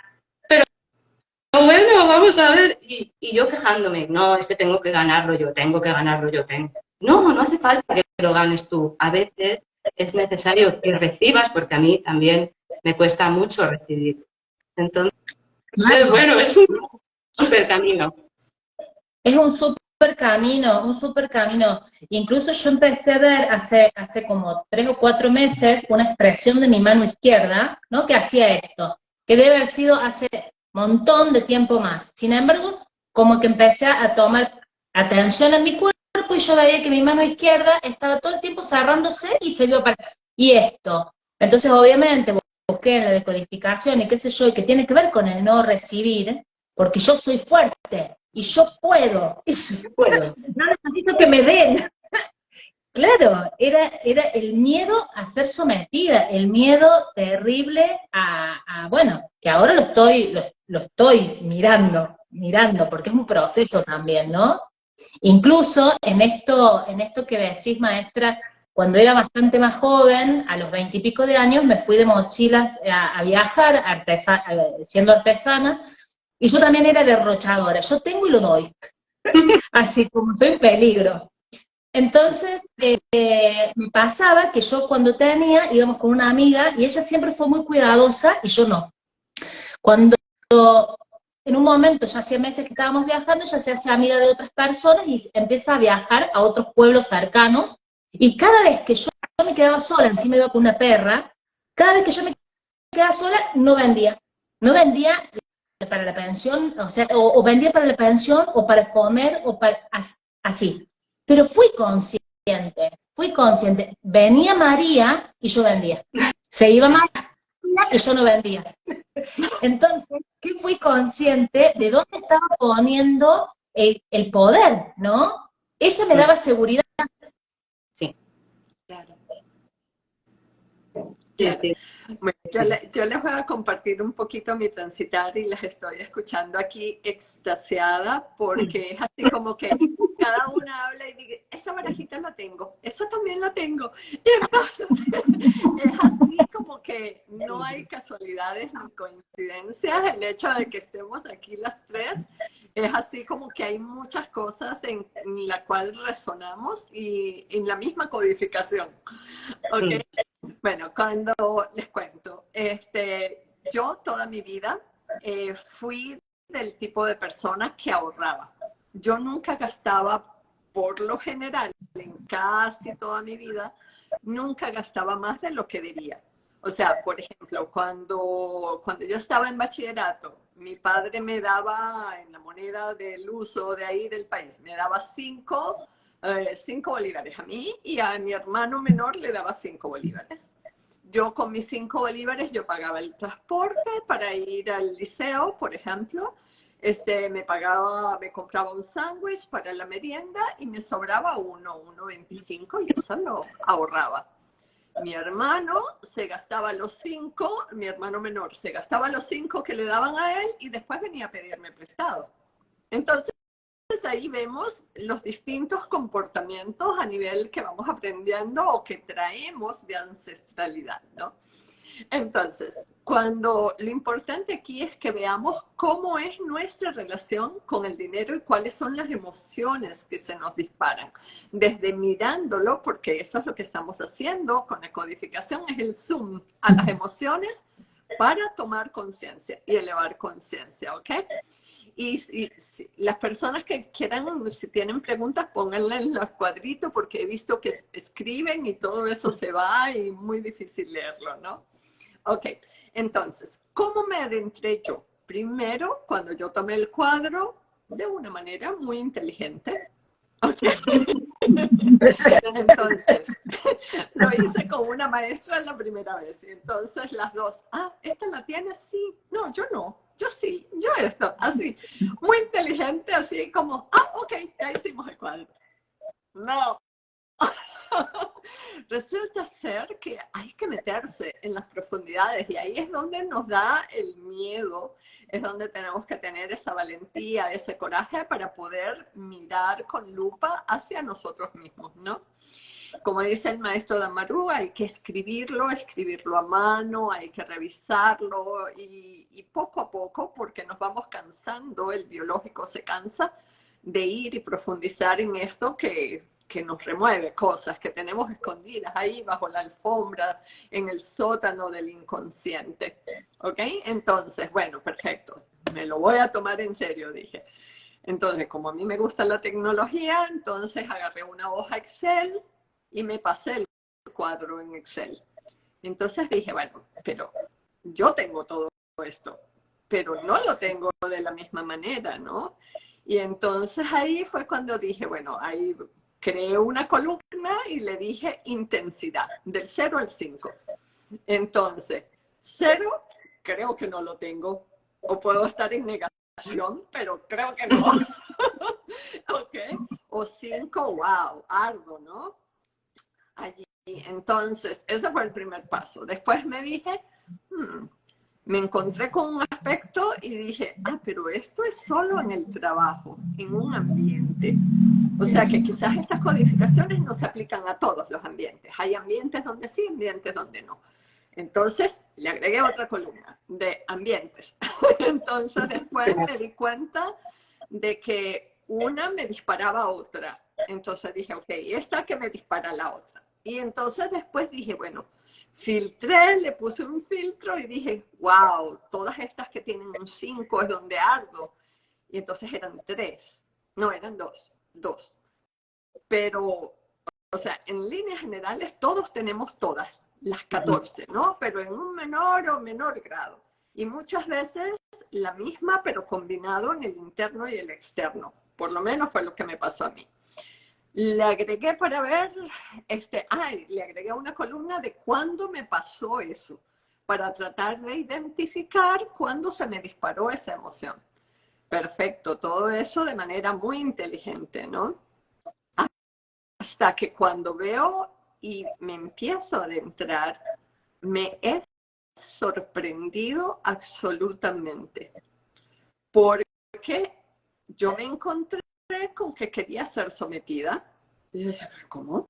Bueno, vamos a ver. Y yo quejándome, no, es que tengo que ganarlo yo, tengo que ganarlo yo, tengo. No, no hace falta que lo ganes tú. A veces es necesario que recibas, porque a mí también me cuesta mucho recibir. Entonces, bueno, es un súper camino. Es un súper camino, un súper camino. Incluso yo empecé a ver hace como 3 o 4 meses una expresión de mi mano izquierda, ¿no? Que hacía esto, que debe haber sido hace montón de tiempo más. Sin embargo, como que empecé a tomar atención en mi cuerpo y yo veía que mi mano izquierda estaba todo el tiempo cerrándose y se vio para... Y esto. Entonces, obviamente, busqué en la decodificación y qué sé yo, y que tiene que ver con el no recibir, porque yo soy fuerte y yo puedo. No necesito que me den. Claro, era el miedo a ser sometida, el miedo terrible bueno, que ahora lo estoy mirando, porque es un proceso también, ¿no? Incluso en esto que decís, maestra, cuando era bastante más joven, a los 20 y pico de años, me fui de mochilas a viajar, siendo artesana, y yo también era derrochadora, yo tengo y lo doy, así como soy peligro. Entonces, me pasaba que yo cuando íbamos con una amiga, y ella siempre fue muy cuidadosa, y yo no. Cuando en un momento, ya hacía meses que estábamos viajando, ella se hace amiga de otras personas y empieza a viajar a otros pueblos cercanos, y cada vez que yo me quedaba sola, encima iba con una perra, cada vez que yo me quedaba sola, no vendía para la pensión, o sea, o vendía para la pensión, o para comer, o para así. Pero fui consciente, venía María y yo vendía. Se iba María y yo no vendía. Entonces, que fui consciente de dónde estaba poniendo el poder, ¿no? Ella me daba seguridad. Sí. Claro. Sí, Claro. sí. Bueno, yo les voy a compartir un poquito mi transitar y las estoy escuchando aquí extasiada porque es así como que cada una habla y dice, esa barajita la tengo, esa también la tengo. Y entonces es así como que no hay casualidades ni coincidencias. El hecho de que estemos aquí las tres es así como que hay muchas cosas en la cual resonamos y en la misma codificación. ¿Ok? Bueno, cuando les cuento, yo toda mi vida fui del tipo de persona que ahorraba. Yo nunca gastaba, por lo general, en casi toda mi vida, nunca gastaba más de lo que debía. O sea, por ejemplo, cuando yo estaba en bachillerato, mi padre me daba en la moneda del uso de ahí del país, me daba 5 bolívares a mí y a mi hermano menor le daba 5 bolívares. Yo con mis 5 bolívares yo pagaba el transporte para ir al liceo, por ejemplo. Me compraba un sándwich para la merienda y me sobraba 1,25 y eso lo ahorraba. Mi hermano se gastaba los 5, mi hermano menor se gastaba los 5 que le daban a él y después venía a pedirme prestado. Entonces, ahí vemos los distintos comportamientos a nivel que vamos aprendiendo o que traemos de ancestralidad, ¿no? Entonces, lo importante aquí es que veamos cómo es nuestra relación con el dinero y cuáles son las emociones que se nos disparan. Desde mirándolo, porque eso es lo que estamos haciendo con la codificación, es el zoom a las emociones para tomar conciencia y elevar conciencia, ¿ok? Y si las personas que quieran, si tienen preguntas, pónganla en los cuadritos porque he visto que escriben y todo eso se va y muy difícil leerlo, ¿no? Ok, entonces, ¿cómo me adentré yo? Primero, cuando yo tomé el cuadro, de una manera muy inteligente. Okay. Entonces, lo hice con una maestra la primera vez. Y entonces las dos, ¿esta la tienes? Sí. No, yo no. Yo sí. Yo esto. Así. Muy inteligente, así como, ok, ya hicimos el cuadro. No. Resulta ser que hay que meterse en las profundidades y ahí es donde nos da el miedo, es donde tenemos que tener esa valentía, ese coraje para poder mirar con lupa hacia nosotros mismos, ¿no? Como dice el maestro Damaru, hay que escribirlo a mano, hay que revisarlo y poco a poco, porque nos vamos cansando, el biológico se cansa de ir y profundizar en esto que nos remueve cosas que tenemos escondidas ahí bajo la alfombra, en el sótano del inconsciente. ¿Ok? Entonces, bueno, perfecto. Me lo voy a tomar en serio, dije. Entonces, como a mí me gusta la tecnología, entonces agarré una hoja Excel y me pasé el cuadro en Excel. Entonces dije, bueno, pero yo tengo todo esto, pero no lo tengo de la misma manera, ¿no? Y entonces ahí fue cuando dije, bueno, ahí creé una columna y le dije intensidad, del 0 al 5. Entonces, 0, creo que no lo tengo, o puedo estar en negación, pero creo que no. ¿Ok? O 5, wow, ardo, ¿no? Allí. Entonces, ese fue el primer paso. Después me dije, me encontré con un aspecto y dije, pero esto es solo en el trabajo, en un ambiente. O sea que quizás estas codificaciones no se aplican a todos los ambientes. Hay ambientes donde sí, ambientes donde no. Entonces, le agregué otra columna de ambientes. Entonces, después me di cuenta de que una me disparaba a otra. Entonces dije, ok, esta que me dispara a la otra. Y entonces después dije, bueno, filtré, le puse un filtro y dije, wow, todas estas que tienen un 5 es donde ardo. Y entonces eran 3. No, eran 2. Pero, o sea, en líneas generales todos tenemos todas las 14, ¿no? Pero en un menor o menor grado. Y muchas veces la misma, pero combinado en el interno y el externo. Por lo menos fue lo que me pasó a mí. Le agregué para ver, le agregué una columna de cuándo me pasó eso, para tratar de identificar cuándo se me disparó esa emoción. Perfecto, todo eso de manera muy inteligente, ¿no? Hasta que cuando veo y me empiezo a adentrar, me he sorprendido absolutamente. Porque yo me encontré con que quería ser sometida. Y yo decía, ¿pero cómo?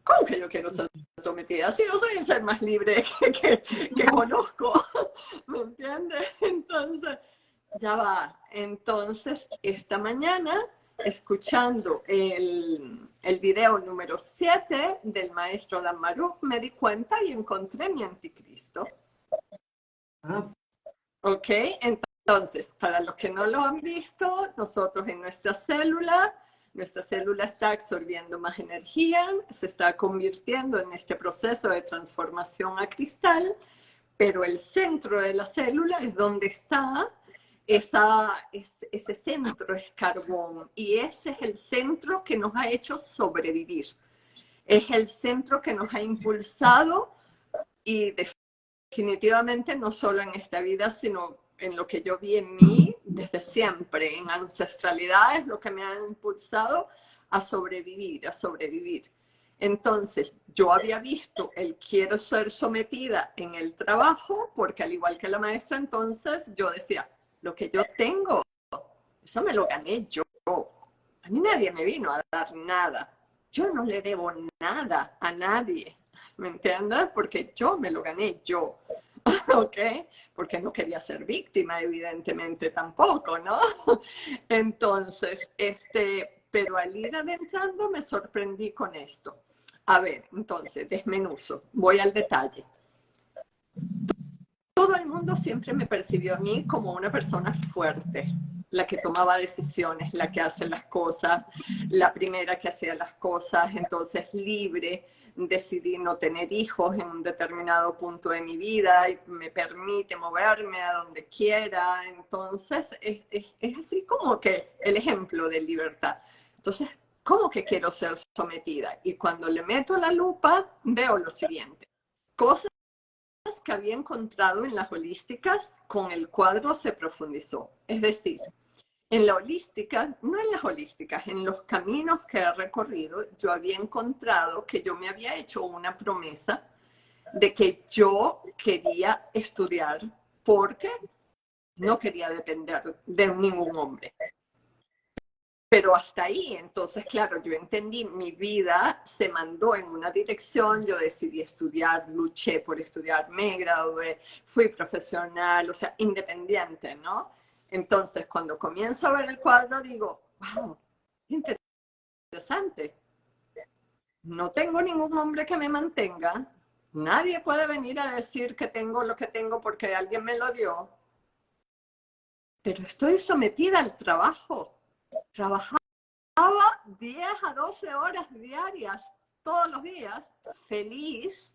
¿Cómo que yo quiero ser sometida? Si yo soy el ser más libre que conozco, ¿me entiendes? Entonces, ya va. Entonces, esta mañana, escuchando el video número 7 del maestro Dan Maruk, me di cuenta y encontré mi anticristo. ¿Ok? Entonces, para los que no lo han visto, nosotros en nuestra célula está absorbiendo más energía, se está convirtiendo en este proceso de transformación a cristal, pero el centro de la célula es donde está ese centro, es carbón, y ese es el centro que nos ha hecho sobrevivir. Es el centro que nos ha impulsado y definitivamente no solo en esta vida, sino en lo que yo vi en mí desde siempre, en ancestralidad, es lo que me ha impulsado a sobrevivir, a sobrevivir. Entonces, yo había visto el quiero ser sometida en el trabajo, porque al igual que la maestra, entonces yo decía, lo que yo tengo, eso me lo gané yo. A mí nadie me vino a dar nada. Yo no le debo nada a nadie. ¿Me entiendes? Porque yo me lo gané yo. ¿Ok? Porque no quería ser víctima, evidentemente tampoco, ¿no? Entonces, pero al ir adentrando me sorprendí con esto. A ver, entonces, desmenuzo, voy al detalle. Todo el mundo siempre me percibió a mí como una persona fuerte, la que tomaba decisiones, la que hace las cosas, la primera que hacía las cosas, entonces libre. Decidí no tener hijos en un determinado punto de mi vida y me permite moverme a donde quiera. Entonces, es así como que el ejemplo de libertad. Entonces, ¿cómo que quiero ser sometida? Y cuando le meto la lupa, veo lo siguiente. Cosas que había encontrado en las holísticas, con el cuadro se profundizó. Es decir, en la holística, no en las holísticas, en los caminos que he recorrido, yo había encontrado que yo me había hecho una promesa de que yo quería estudiar porque no quería depender de ningún hombre. Pero hasta ahí, entonces, claro, yo entendí, mi vida se mandó en una dirección, yo decidí estudiar, luché por estudiar, me gradué, fui profesional, o sea, independiente, ¿no? Entonces, cuando comienzo a ver el cuadro, digo, wow, interesante. No tengo ningún hombre que me mantenga. Nadie puede venir a decir que tengo lo que tengo porque alguien me lo dio. Pero estoy sometida al trabajo. Trabajaba 10 a 12 horas diarias, todos los días, feliz,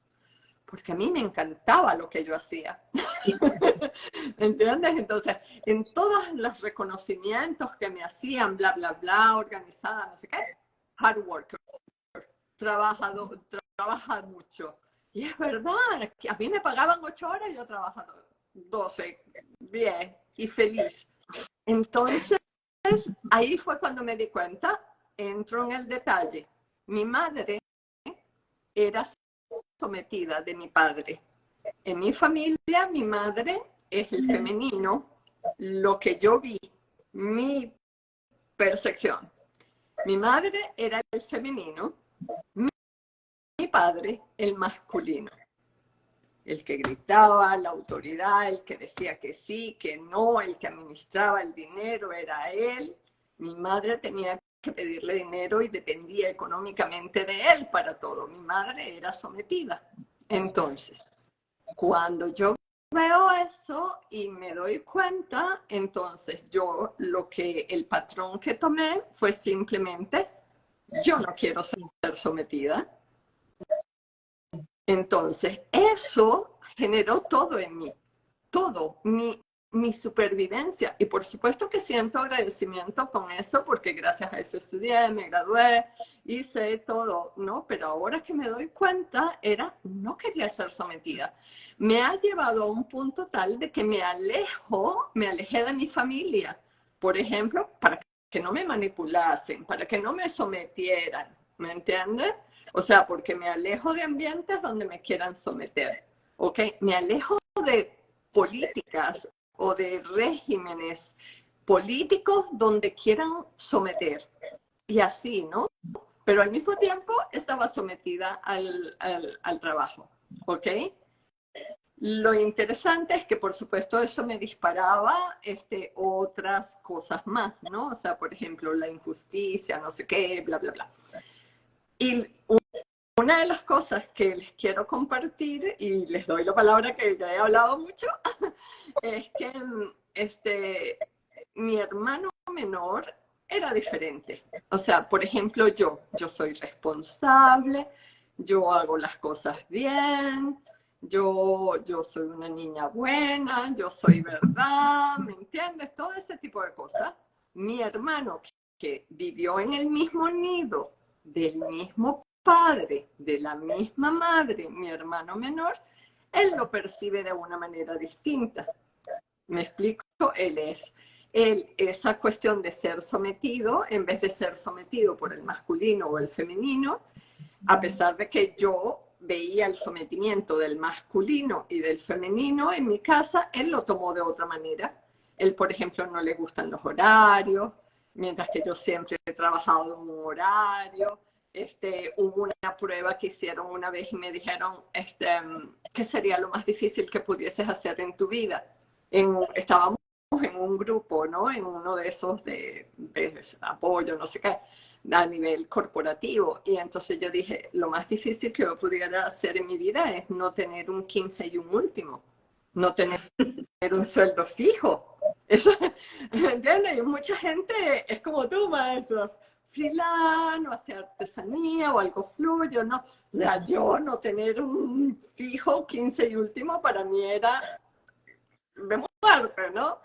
porque a mí me encantaba lo que yo hacía. ¿Entiendes? Entonces, en todos los reconocimientos que me hacían, bla, bla, bla, organizada, no sé qué, hard worker, trabaja mucho. Y es verdad, que a mí me pagaban 8 horas y yo trabajaba 12, 10 y feliz. Entonces, ahí fue cuando me di cuenta, entro en el detalle. Mi madre era sometida de mi padre. En mi familia, mi madre es el femenino, lo que yo vi, mi percepción. Mi madre era el femenino, mi padre el masculino. El que gritaba, la autoridad, el que decía que sí, que no, el que administraba el dinero era él. Mi madre tenía que pedirle dinero y dependía económicamente de él para todo. Mi madre era sometida. Entonces, cuando yo veo eso y me doy cuenta, entonces el patrón que tomé fue simplemente, yo no quiero ser sometida. Entonces, eso generó todo en mí, todo, mi supervivencia. Y por supuesto que siento agradecimiento con eso, porque gracias a eso estudié, me gradué hice todo, ¿no? Pero ahora que me doy cuenta, no quería ser sometida. Me ha llevado a un punto tal de que me alejé de mi familia, por ejemplo, para que no me manipulasen, para que no me sometieran, ¿me entiendes? O sea, porque me alejo de ambientes donde me quieran someter, ¿ok? Me alejo de políticas o de regímenes políticos donde quieran someter. Y así, ¿no? Pero al mismo tiempo estaba sometida al trabajo, ¿ok? Lo interesante es que, por supuesto, eso me disparaba otras cosas más, ¿no? O sea, por ejemplo, la injusticia, no sé qué, bla, bla, bla. Y una de las cosas que les quiero compartir, y les doy la palabra que ya he hablado mucho, es que mi hermano menor era diferente. O sea, por ejemplo, yo soy responsable, yo hago las cosas bien, yo soy una niña buena, yo soy verdad, ¿me entiendes? Todo ese tipo de cosas. Mi hermano, que vivió en el mismo nido, del mismo padre, de la misma madre, mi hermano menor, él lo percibe de una manera distinta. ¿Me explico? Esa cuestión de ser sometido, en vez de ser sometido por el masculino o el femenino, a pesar de que yo veía el sometimiento del masculino y del femenino en mi casa, él lo tomó de otra manera. Él, por ejemplo, no le gustan los horarios, mientras que yo siempre he trabajado en un horario. Hubo una prueba que hicieron una vez y me dijeron, ¿qué sería lo más difícil que pudieses hacer en tu vida? Estábamos en un grupo, ¿no? En uno de esos de apoyo, no sé qué, a nivel corporativo. Y entonces yo dije, lo más difícil que yo pudiera hacer en mi vida es no tener un 15 y un último, no tener un sueldo fijo. Eso, ¿me entiendes? Y mucha gente es como tú, maestro, freelance, o hacer artesanía o algo fluyo, ¿no? O sea, yo no tener un fijo 15 y último para mí era de muerte, ¿no?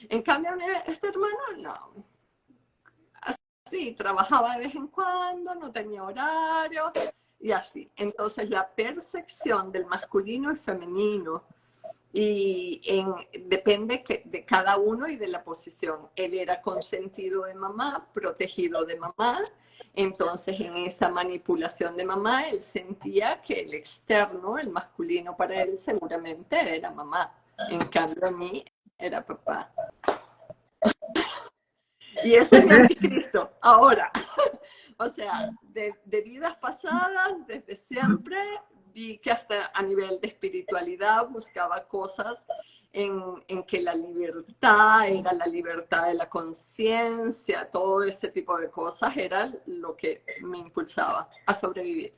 En cambio, este hermano, no. Así, trabajaba de vez en cuando, no tenía horario y así. Entonces, la percepción del masculino y femenino depende de cada uno y de la posición. Él era consentido de mamá, protegido de mamá. Entonces, en esa manipulación de mamá, él sentía que el externo, el masculino para él, seguramente era mamá. En cambio, a mí era papá. Y ese es mi anticristo, ahora. O sea, de vidas pasadas, desde siempre, vi que hasta a nivel de espiritualidad buscaba cosas en que la libertad era la libertad de la conciencia, todo ese tipo de cosas era lo que me impulsaba a sobrevivir.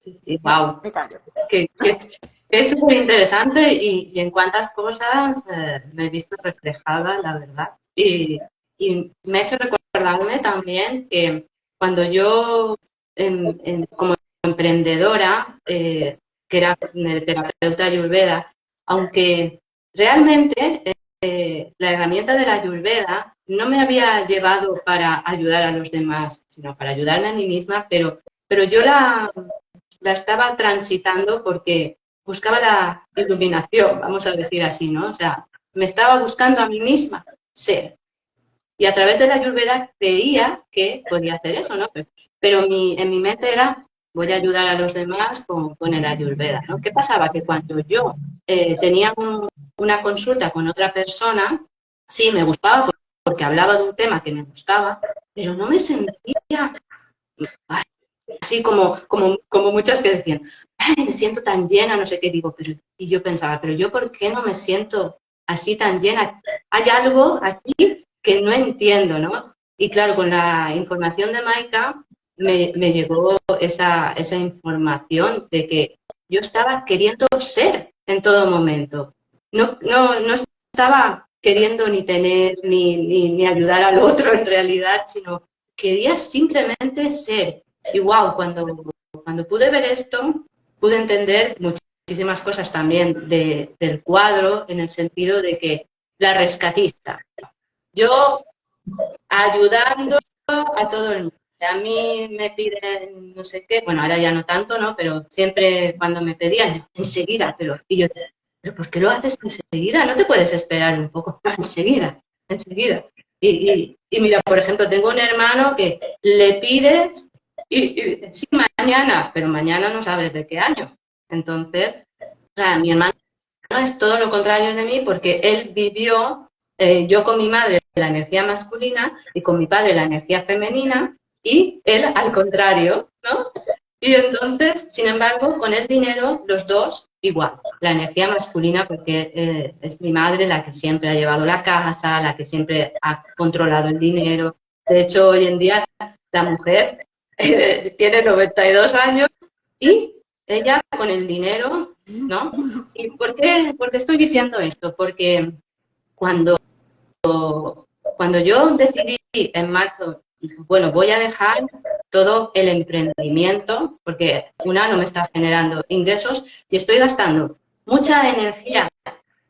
Sí, sí, wow. Me callo. Que es súper interesante y en cuántas cosas me he visto reflejada, la verdad. Y me ha hecho recordarme también que cuando yo, como emprendedora, que era terapeuta ayurveda, aunque realmente la herramienta de la ayurveda no me había llevado para ayudar a los demás, sino para ayudarme a mí misma, pero yo la estaba transitando porque buscaba la iluminación, vamos a decir así, ¿no? O sea, me estaba buscando a mí misma ser. Y a través de la Ayurveda creía que podía hacer eso, ¿no? Pero en mi mente era, voy a ayudar a los demás con el Ayurveda, ¿no? ¿Qué pasaba? Que cuando yo tenía una consulta con otra persona, sí, me gustaba porque hablaba de un tema que me gustaba, pero no me sentía así como muchas que decían, ay, me siento tan llena, no sé qué digo, y yo pensaba, pero yo ¿por qué no me siento así tan llena? Hay algo aquí que no entiendo, ¿no? Y claro, con la información de Maika me llegó esa información de que yo estaba queriendo ser en todo momento. No estaba queriendo ni tener ni ayudar al otro en realidad, sino quería simplemente ser. Y wow, cuando pude ver esto, pude entender muchísimas cosas también del cuadro, en el sentido de que la rescatista, yo ayudando a todo el mundo, sea, a mí me piden no sé qué, bueno, ahora ya no tanto, ¿no? Pero siempre cuando me pedían, yo, enseguida, y yo, ¿pero por qué lo haces enseguida? ¿No te puedes esperar un poco? No, enseguida, enseguida. Y mira, por ejemplo, tengo un hermano que le pides y dice, sí, mañana, pero mañana no sabes de qué año. Entonces, o sea, mi hermano es todo lo contrario de mí porque él vivió, yo con mi madre, la energía masculina y con mi padre la energía femenina y él al contrario, ¿no? Y entonces, sin embargo, con el dinero, los dos igual. La energía masculina porque es mi madre la que siempre ha llevado la casa, la que siempre ha controlado el dinero. De hecho, hoy en día la mujer tiene 92 años y ella con el dinero, ¿no? ¿Y por qué estoy diciendo esto? Porque cuando yo decidí en marzo, bueno, voy a dejar todo el emprendimiento, porque no me está generando ingresos y estoy gastando mucha energía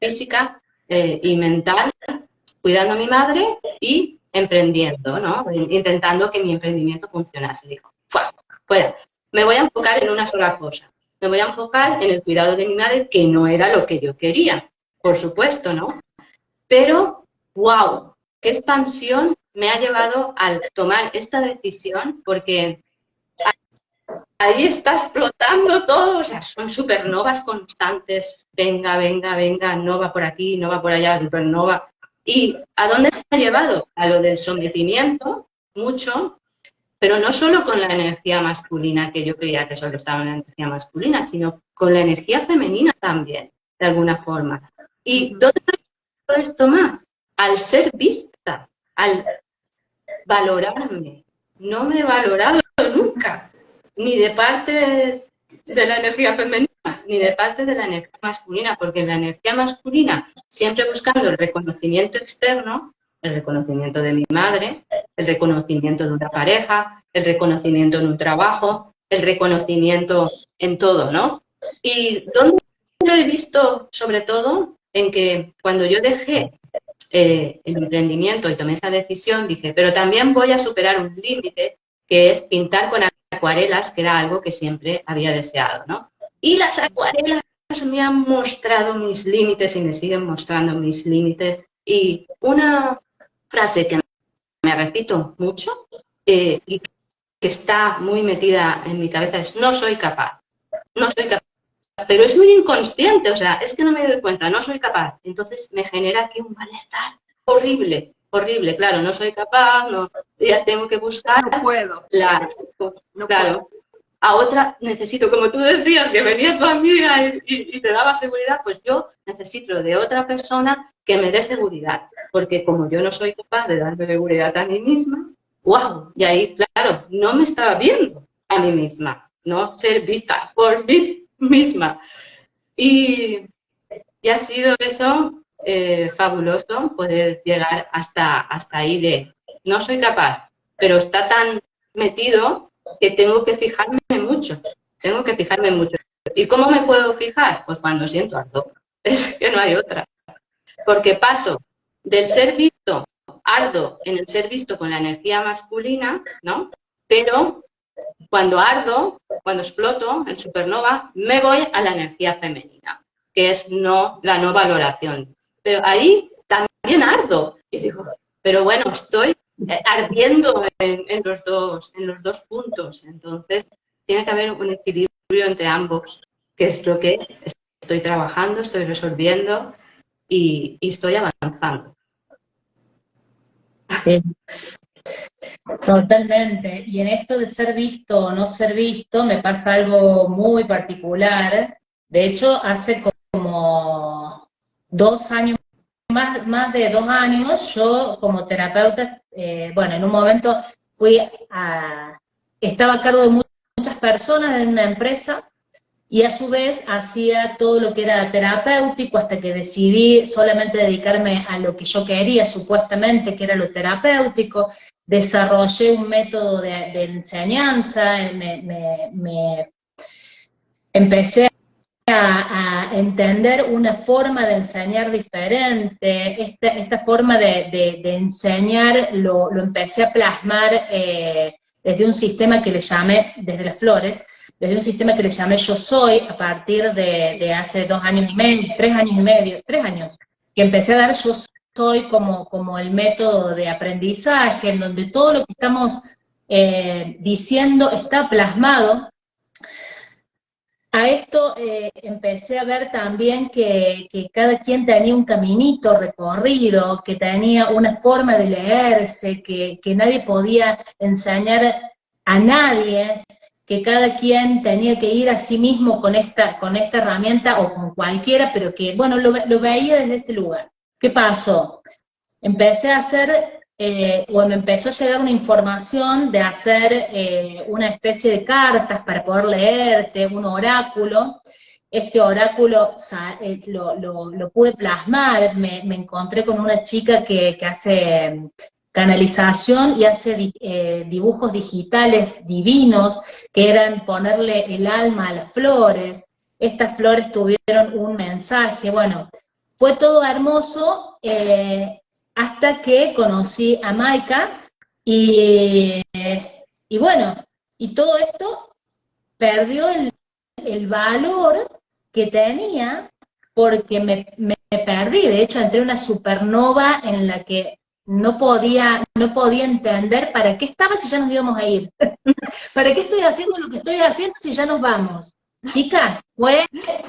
física y mental cuidando a mi madre y emprendiendo, ¿no? Intentando que mi emprendimiento funcionase. Digo, fuera, me voy a enfocar en una sola cosa. Me voy a enfocar en el cuidado de mi madre, que no era lo que yo quería, por supuesto, ¿no? Pero, wow, qué expansión me ha llevado al tomar esta decisión, porque ahí está explotando todo, o sea, son supernovas constantes, venga, nova por aquí, nova por allá, supernova. ¿Y a dónde me ha llevado? A lo del sometimiento, mucho, pero no solo con la energía masculina, que yo creía que solo estaba en la energía masculina, sino con la energía femenina también, de alguna forma. ¿Y dónde me ha llevado esto más? Al ser vista, al valorarme. No me he valorado nunca, ni de parte de la energía femenina, ni de parte de la energía masculina, porque en la energía masculina, siempre buscando el reconocimiento externo, el reconocimiento de mi madre, el reconocimiento de una pareja, el reconocimiento en un trabajo, el reconocimiento en todo, ¿no? Y ¿dónde lo he visto? Sobre todo en que cuando yo dejé el emprendimiento y tomé esa decisión, dije, pero también voy a superar un límite, que es pintar con acuarelas, que era algo que siempre había deseado, ¿no? Y las acuarelas me han mostrado mis límites y me siguen mostrando mis límites. Y una frase que me repito mucho y que está muy metida en mi cabeza es, no soy capaz, no soy capaz. Pero es muy inconsciente, o sea, es que no me doy cuenta, no soy capaz. Entonces me genera aquí un malestar horrible, horrible. Claro, no soy capaz, no, ya tengo que buscar no puedo. Claro, a otra necesito, como tú decías, que venía tu amiga y te daba seguridad, pues yo necesito de otra persona que me dé seguridad. Porque como yo no soy capaz de darme seguridad a mí misma, ¡wow! Y ahí, claro, no me estaba viendo a mí misma, no ser vista por mí misma. Y ha sido eso fabuloso, poder llegar hasta ahí de no soy capaz, pero está tan metido que tengo que fijarme mucho, tengo que fijarme mucho. ¿Y cómo me puedo fijar? Pues cuando siento ardo, es que no hay otra. Porque paso del ser visto, ardo en el ser visto con la energía masculina, ¿no? Pero cuando ardo, cuando exploto en supernova, me voy a la energía femenina, que es la no valoración. Pero ahí también ardo. Y digo, pero bueno, estoy ardiendo en los dos puntos. Entonces, tiene que haber un equilibrio entre ambos, que es lo que estoy trabajando, estoy resolviendo y estoy avanzando. Sí. Totalmente. Y en esto de ser visto o no ser visto, me pasa algo muy particular. De hecho, hace como 2 años, más de 2 años, yo como terapeuta, bueno, en un momento estaba a cargo de muchas personas en una empresa y a su vez hacía todo lo que era terapéutico hasta que decidí solamente dedicarme a lo que yo quería, supuestamente, que era lo terapéutico. Desarrollé un método de enseñanza, me empecé a entender una forma de enseñar diferente. Esta forma de enseñar lo empecé a plasmar desde un sistema que le llamé, desde las flores, desde un sistema que le llamé Yo Soy, a partir de hace 2 años y medio, 3 años y medio, 3 años, que empecé a dar Yo Soy como el método de aprendizaje, en donde todo lo que estamos diciendo está plasmado. A esto empecé a ver también que cada quien tenía un caminito recorrido, que tenía una forma de leerse, que nadie podía enseñar a nadie, que cada quien tenía que ir a sí mismo con esta herramienta o con cualquiera, pero que, bueno, lo veía desde este lugar. ¿Qué pasó? Empecé a hacer, o me empezó a llegar una información de hacer una especie de cartas para poder leerte, un oráculo. Este oráculo lo pude plasmar, me encontré con una chica que hace canalización y hace dibujos digitales divinos, que eran ponerle el alma a las flores. Estas flores tuvieron un mensaje, bueno, fue todo hermoso, hasta que conocí a Maika, y bueno, y todo esto perdió el valor que tenía, porque me perdí. De hecho, entré en una supernova en la que no podía entender para qué estaba si ya nos íbamos a ir. ¿Para qué estoy haciendo lo que estoy haciendo si ya nos vamos? Chicas, fue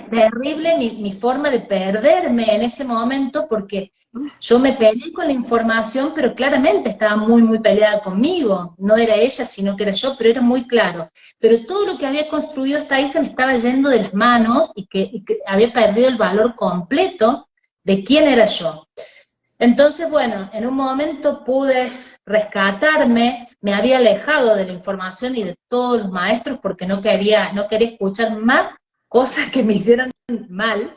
terrible mi forma de perderme en ese momento, porque yo me peleé con la información, pero claramente estaba muy, muy peleada conmigo. No era ella, sino que era yo, pero era muy claro. Pero todo lo que había construido hasta ahí se me estaba yendo de las manos, y que había perdido el valor completo de quién era yo. Entonces, bueno, en un momento pude rescatarme, me había alejado de la información y de todos los maestros, porque no quería escuchar más cosas que me hicieran mal.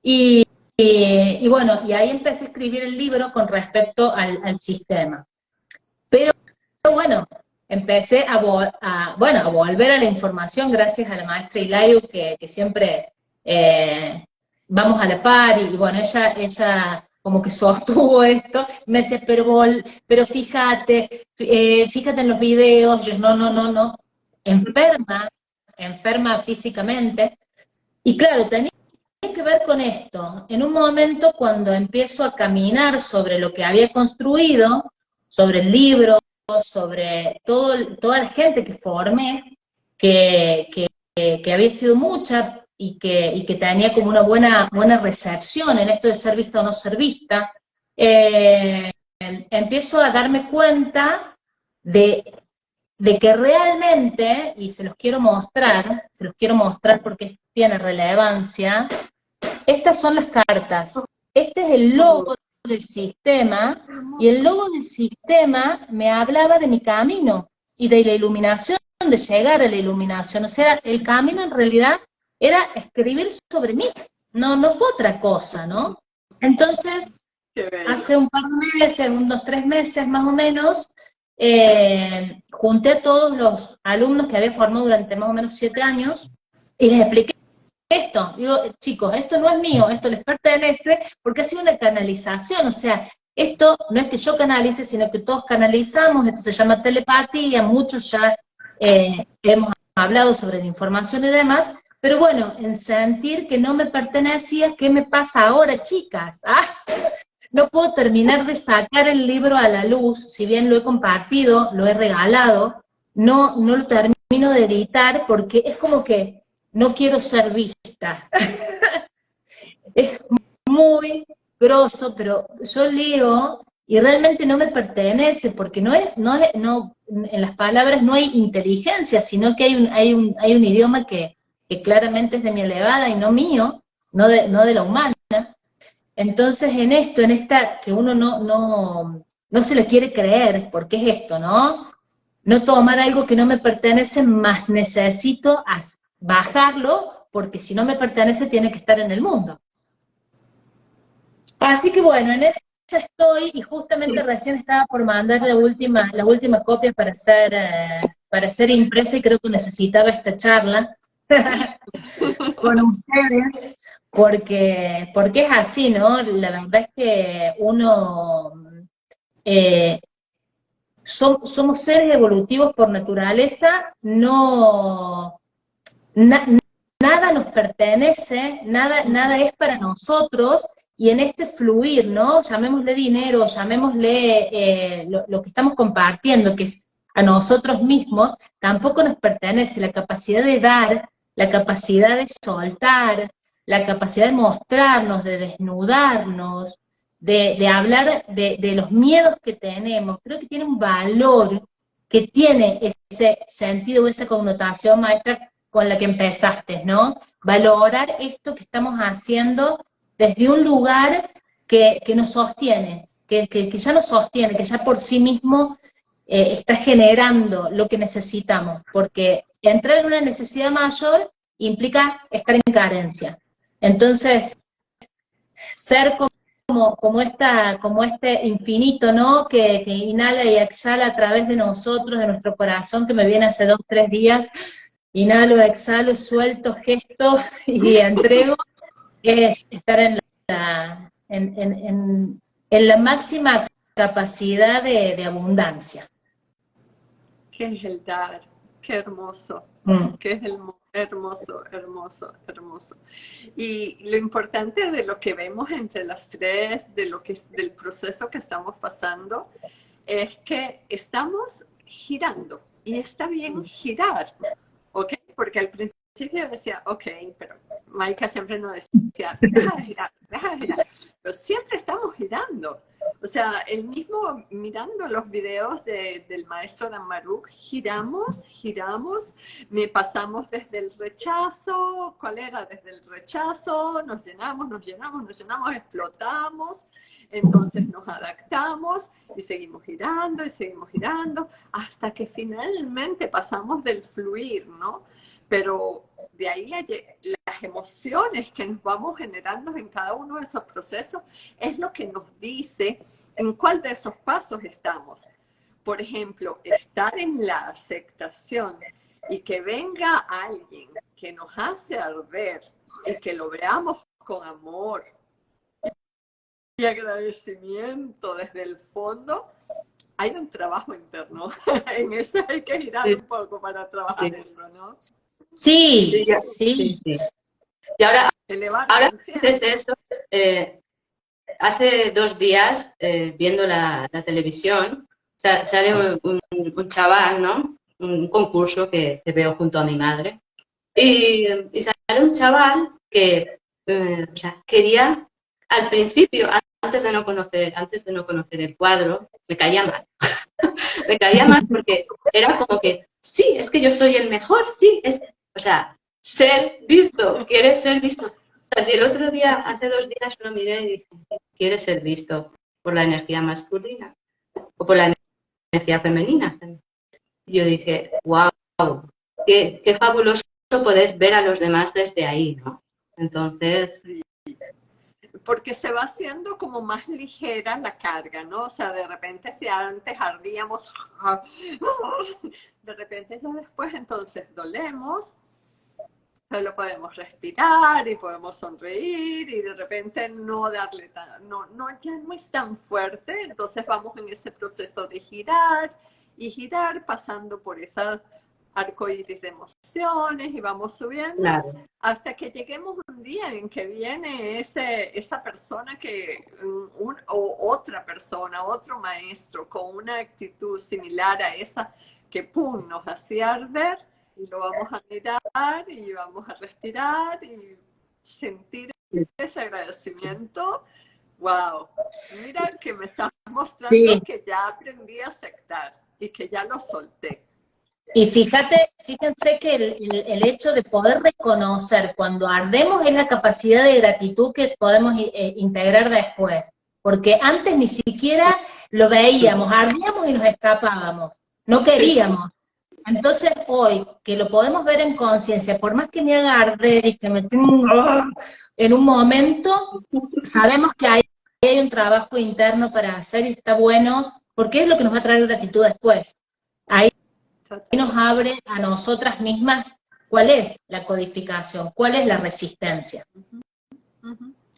Y bueno, y ahí empecé a escribir el libro con respecto al sistema. Pero bueno, empecé a volver a la información gracias a la maestra Hilario, que siempre vamos a la par, y bueno, ella como que sostuvo esto, me decía, pero fíjate en los videos. Yo, no, enferma físicamente, y claro, tenía que ver con esto. En un momento, cuando empiezo a caminar sobre lo que había construido, sobre el libro, sobre toda la gente que formé, que había sido mucha, y que tenía como una buena recepción en esto de ser vista o no ser vista, empiezo a darme cuenta de que realmente, y se los quiero mostrar porque tiene relevancia. Estas son las cartas. Este es el logo del sistema, y el logo del sistema me hablaba de mi camino y de la iluminación, de llegar a la iluminación. O sea, el camino en realidad era escribir sobre mí, no fue otra cosa, ¿no? Entonces, hace un par de meses, unos 3 meses más o menos, junté a todos los alumnos que había formado durante más o menos 7 años, y les expliqué esto. Digo, chicos, esto no es mío, esto les pertenece, porque ha sido una canalización. O sea, esto no es que yo canalice, sino que todos canalizamos. Esto se llama telepatía, muchos ya hemos hablado sobre la información y demás, pero bueno, en sentir que no me pertenecía, ¿qué me pasa ahora, chicas? No puedo terminar de sacar el libro a la luz, si bien lo he compartido, lo he regalado, no lo termino de editar, porque es como que no quiero ser vista. Es muy grosso, pero yo leo y realmente no me pertenece, porque no, en las palabras no hay inteligencia, sino que hay un idioma que claramente es de mi elevada y no mío, no de la humana. Entonces en esta que uno no se le quiere creer, porque es esto, ¿no? No tomar algo que no me pertenece, más necesito bajarlo, porque si no me pertenece tiene que estar en el mundo. Así que bueno, en eso estoy, y justamente recién estaba por mandar la última copia para ser impresa, y creo que necesitaba esta charla con ustedes, porque es así, ¿no? La verdad es que uno somos seres evolutivos por naturaleza, nada nos pertenece, nada es para nosotros, y en este fluir, ¿no? Llamémosle dinero, llamémosle lo que estamos compartiendo, que es a nosotros mismos, tampoco nos pertenece la capacidad de dar, la capacidad de soltar, la capacidad de mostrarnos, de desnudarnos, de hablar de los miedos que tenemos. Creo que tiene un valor, que tiene ese sentido, esa connotación, maestra, con la que empezaste, ¿no? Valorar esto que estamos haciendo desde un lugar que nos sostiene, que ya nos sostiene, que ya por sí mismo está generando lo que necesitamos, porque entrar en una necesidad mayor implica estar en carencia. Entonces, ser como este infinito, ¿no? Que inhala y exhala a través de nosotros, de nuestro corazón, que me viene hace 2, 3 días, inhalo, exhalo, suelto, gesto y entrego, es estar en la máxima capacidad de abundancia. ¿Qué es el dar? Qué hermoso. ¿Qué es el hermoso, hermoso, hermoso? Y lo importante de lo que vemos entre las tres, del proceso que estamos pasando, es que estamos girando. Y está bien girar, ¿ok? Porque al principio decía, ok, pero Maika siempre nos decía, deja de girar, deja de girar. Pero siempre estamos girando. O sea, el mismo, mirando los videos del maestro Dan Maruk, giramos, me pasamos desde el rechazo, ¿cuál era? Desde el rechazo, nos llenamos, explotamos, entonces nos adaptamos y seguimos girando, hasta que finalmente pasamos del fluir, ¿no? Pero de ahí las emociones que nos vamos generando en cada uno de esos procesos es lo que nos dice en cuál de esos pasos estamos. Por ejemplo, estar en la aceptación y que venga alguien que nos hace arder y que lo veamos con amor y agradecimiento desde el fondo, hay un trabajo interno. En eso hay que girar un poco para trabajar eso, ¿no? Sí. Y ahora antes de eso, hace 2 días, viendo la televisión, sale un chaval, ¿no? Un concurso que veo junto a mi madre. Y sale un chaval que quería, al principio, antes de no conocer el cuadro, me caía mal. Me caía mal porque era como que, sí, es que yo soy el mejor, sí, ser visto, quieres ser visto. Y el otro día, hace 2 días, lo miré y dije, ¿quieres ser visto por la energía masculina o por la energía femenina? Y yo dije, wow, qué fabuloso poder ver a los demás desde ahí, ¿no? Entonces... Porque se va haciendo como más ligera la carga, ¿no? O sea, de repente si antes ardíamos, de repente ya después entonces dolemos, solo podemos respirar y podemos sonreír y de repente no darle ya no es tan fuerte, entonces vamos en ese proceso de girar y girar pasando por esa arcoíris de emociones y vamos subiendo, claro, hasta que lleguemos un día en que viene esa persona o otra persona, otro maestro con una actitud similar a esa que pum, nos hacía arder y lo vamos a mirar y vamos a respirar y sentir ese agradecimiento. Wow, mira que me estás mostrando que ya aprendí a aceptar y que ya lo solté. Y fíjense que el hecho de poder reconocer cuando ardemos es la capacidad de gratitud que podemos integrar después, porque antes ni siquiera lo veíamos, ardíamos y nos escapábamos, no queríamos. Entonces hoy, que lo podemos ver en conciencia, por más que me haga arder y que me tenga en un momento, sabemos que hay un trabajo interno para hacer y está bueno, porque es lo que nos va a traer gratitud después. Ahí nos abre a nosotras mismas cuál es la codificación, cuál es la resistencia.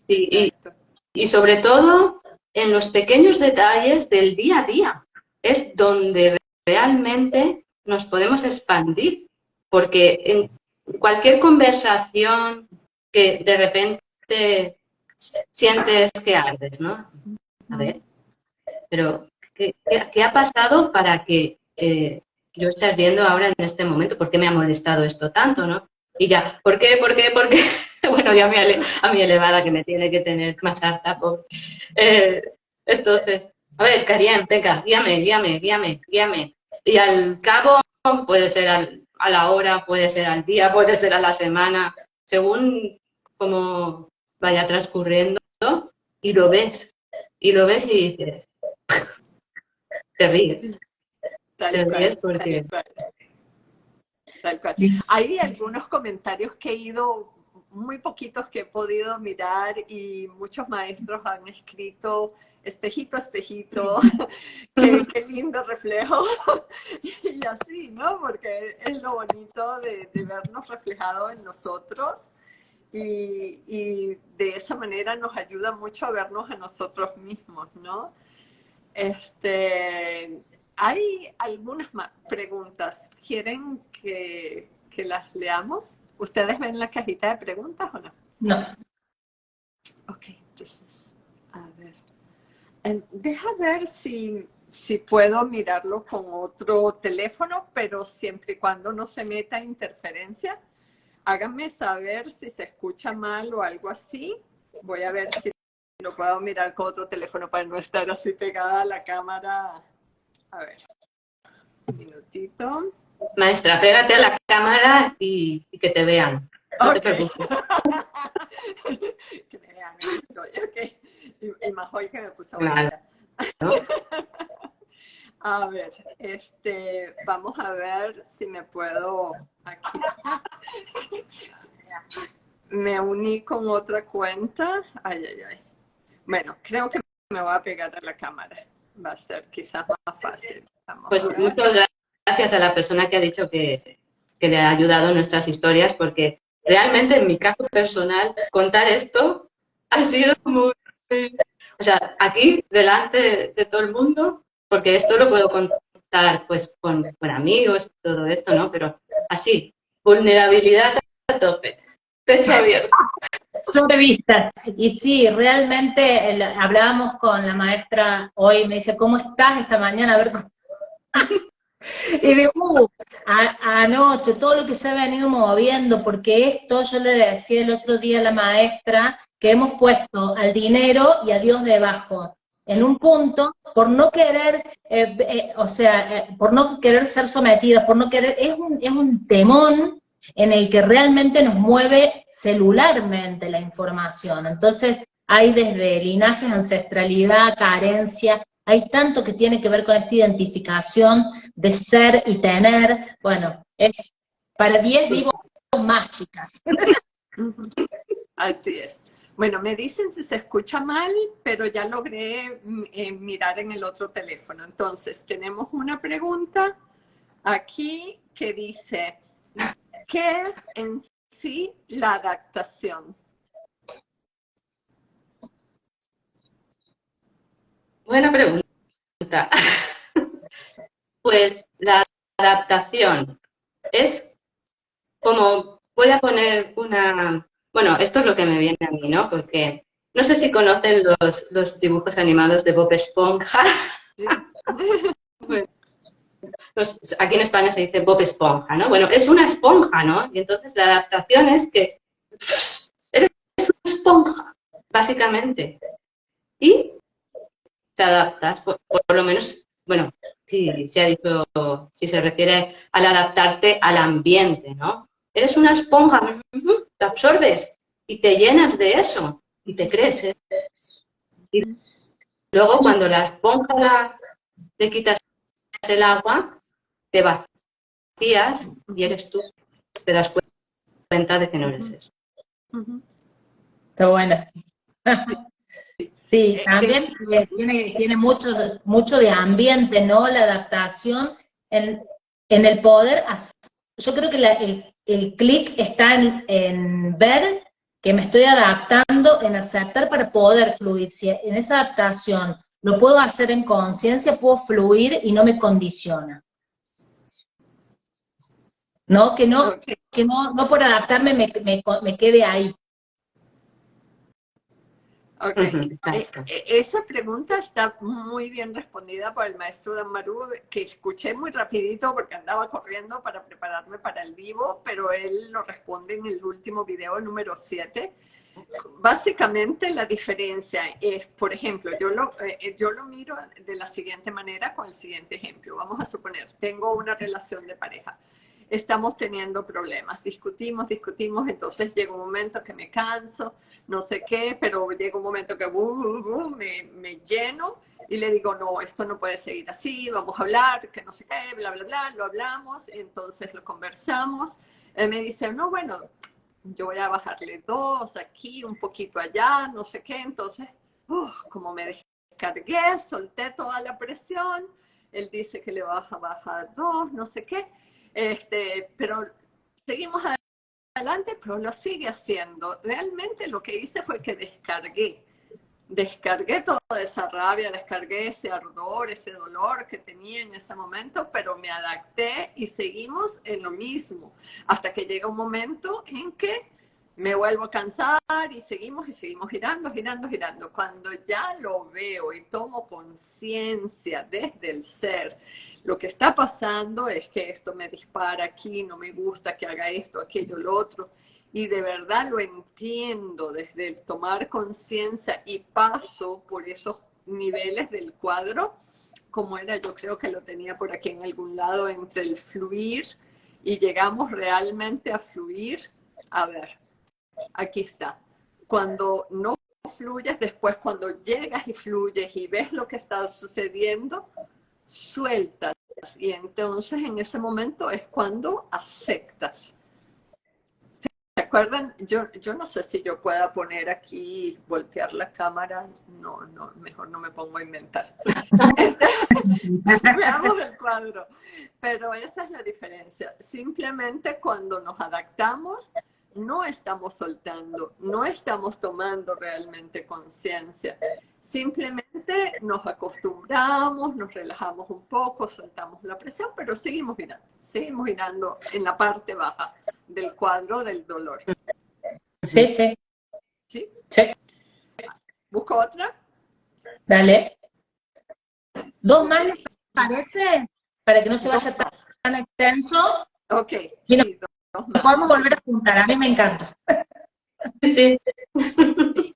Y sobre todo en los pequeños detalles del día a día. es donde realmente nos podemos expandir, porque en cualquier conversación que de repente sientes que ardes, ¿no? A ver, pero ¿qué ha pasado para que yo esté viendo ahora en este momento? ¿Por qué me ha molestado esto tanto, no? Y ya, ¿por qué? Bueno, ya a mi elevada que me tiene que tener más harta. Entonces, a ver, Karien, venga, guíame. Y al cabo puede ser a la hora, puede ser al día, puede ser a la semana, según cómo vaya transcurriendo, y lo ves y dices, te ríes. Te ríes porque... Tal cual. Hay algunos comentarios que he ido, muy poquitos que he podido mirar, y muchos maestros han escrito: espejito, espejito, qué lindo reflejo. Y así, ¿no? Porque es lo bonito de vernos reflejados en nosotros, y de esa manera nos ayuda mucho a vernos a nosotros mismos, ¿no? Hay algunas preguntas. ¿Quieren que las leamos? ¿Ustedes ven la cajita de preguntas o no? No. Ok, entonces, a ver. Deja ver si puedo mirarlo con otro teléfono, pero siempre y cuando no se meta interferencia. Háganme saber si se escucha mal o algo así. Voy a ver si lo puedo mirar con otro teléfono para no estar así pegada a la cámara. A ver, un minutito. Maestra, pégate a la cámara y que te vean. No te preocupes. Que me vean, ok. Y más hoy que me puse a Claro, ¿no? A ver, vamos a ver si me puedo aquí. Me uní con otra cuenta. Ay. Bueno, creo que me voy a pegar a la cámara. Va a ser quizás más fácil. Pues muchas gracias a la persona que ha dicho que le ha ayudado en nuestras historias, porque realmente en mi caso personal contar esto ha sido muy... O sea, aquí, delante de todo el mundo, porque esto lo puedo contar pues con amigos y todo esto, ¿no? Pero así, vulnerabilidad a tope, techo abierto. Sobre vistas. Y sí, realmente hablábamos con la maestra hoy, me dice, ¿cómo estás esta mañana? A ver cómo... Y digo, anoche, todo lo que se ha venido moviendo, porque esto, yo le decía el otro día a la maestra, que hemos puesto al dinero y a Dios debajo, en un punto, por no querer, por no querer ser sometidas, por no querer, es un temón en el que realmente nos mueve celularmente la información. Entonces, hay desde linajes, ancestralidad, carencia, hay tanto que tiene que ver con esta identificación de ser y tener. Bueno, es para 10 vivos más, chicas. Así es. Bueno, me dicen si se escucha mal, pero ya logré mirar en el otro teléfono. Entonces, tenemos una pregunta aquí que dice: ¿qué es en sí la adaptación? Buena pregunta. Pues la adaptación es como, voy a poner una... Bueno, esto es lo que me viene a mí, ¿no? Porque no sé si conocen los dibujos animados de Bob Esponja. ¿Sí? Bueno, aquí en España se dice Bob Esponja, ¿no? Bueno, es una esponja, ¿no? Y entonces la adaptación es que eres una esponja, básicamente. Y te adaptas, por lo menos, bueno, sí, se ha dicho, si se refiere al adaptarte al ambiente, ¿no? Eres una esponja, te absorbes y te llenas de eso y te creces. Y luego cuando la esponja le quitas el agua, te vacías y eres tú. Te das cuenta de que no eres eso. Está buena. Sí, también tiene mucho de ambiente, ¿no? La adaptación en el poder. Yo creo que el clic está en ver que me estoy adaptando, en aceptar para poder fluir. Si en esa adaptación lo puedo hacer en conciencia, puedo fluir y no me condiciona. ¿No? Que no, Ok. no por adaptarme me quede ahí. Ok, Exacto. esa pregunta está muy bien respondida por el maestro Damaru, que escuché muy rapidito porque andaba corriendo para prepararme para el vivo, pero él lo responde en el último video número 7. Básicamente la diferencia es, por ejemplo, yo lo miro de la siguiente manera con el siguiente ejemplo. Vamos a suponer, tengo una relación de pareja. Estamos teniendo problemas, discutimos, entonces llega un momento que me canso, no sé qué, pero llega un momento que me lleno y le digo, no, esto no puede seguir así, vamos a hablar, que no sé qué, bla, bla, bla, lo hablamos, entonces lo conversamos. Él me dice, no, bueno, yo voy a bajarle 2 aquí, un poquito allá, no sé qué, entonces, como me descargué, solté toda la presión, él dice que le baja 2, no sé qué, pero seguimos adelante, pero lo sigue haciendo. Realmente lo que hice fue que descargué toda esa rabia, descargué ese ardor, ese dolor que tenía en ese momento, pero me adapté y seguimos en lo mismo, hasta que llega un momento en que me vuelvo a cansar y seguimos girando. Cuando ya lo veo y tomo conciencia desde el ser, lo que está pasando es que esto me dispara aquí, no me gusta que haga esto, aquello, lo otro. Y de verdad lo entiendo desde el tomar conciencia y paso por esos niveles del cuadro, como era, yo creo que lo tenía por aquí en algún lado, entre el fluir y llegamos realmente a fluir. A ver, aquí está. Cuando no fluyes, después cuando llegas y fluyes y ves lo que está sucediendo, sueltas. Y entonces en ese momento es cuando aceptas. ¿Se acuerdan? Yo no sé si yo pueda poner aquí, voltear la cámara. No, mejor no me pongo a inventar. Veamos el cuadro. Pero esa es la diferencia. Simplemente cuando nos adaptamos, no estamos soltando, no estamos tomando realmente conciencia. Simplemente nos acostumbramos, nos relajamos un poco, soltamos la presión, pero seguimos girando en la parte baja del cuadro del dolor. Sí, sí. ¿Sí? Sí. ¿Busco otra? Dale. 2 más, Ok. ¿les parece? Para que no se vaya 2 más. tan extenso. Ok, Y nos sí, 2 más. podemos volver a juntar. A mí me encanta. Sí. Sí.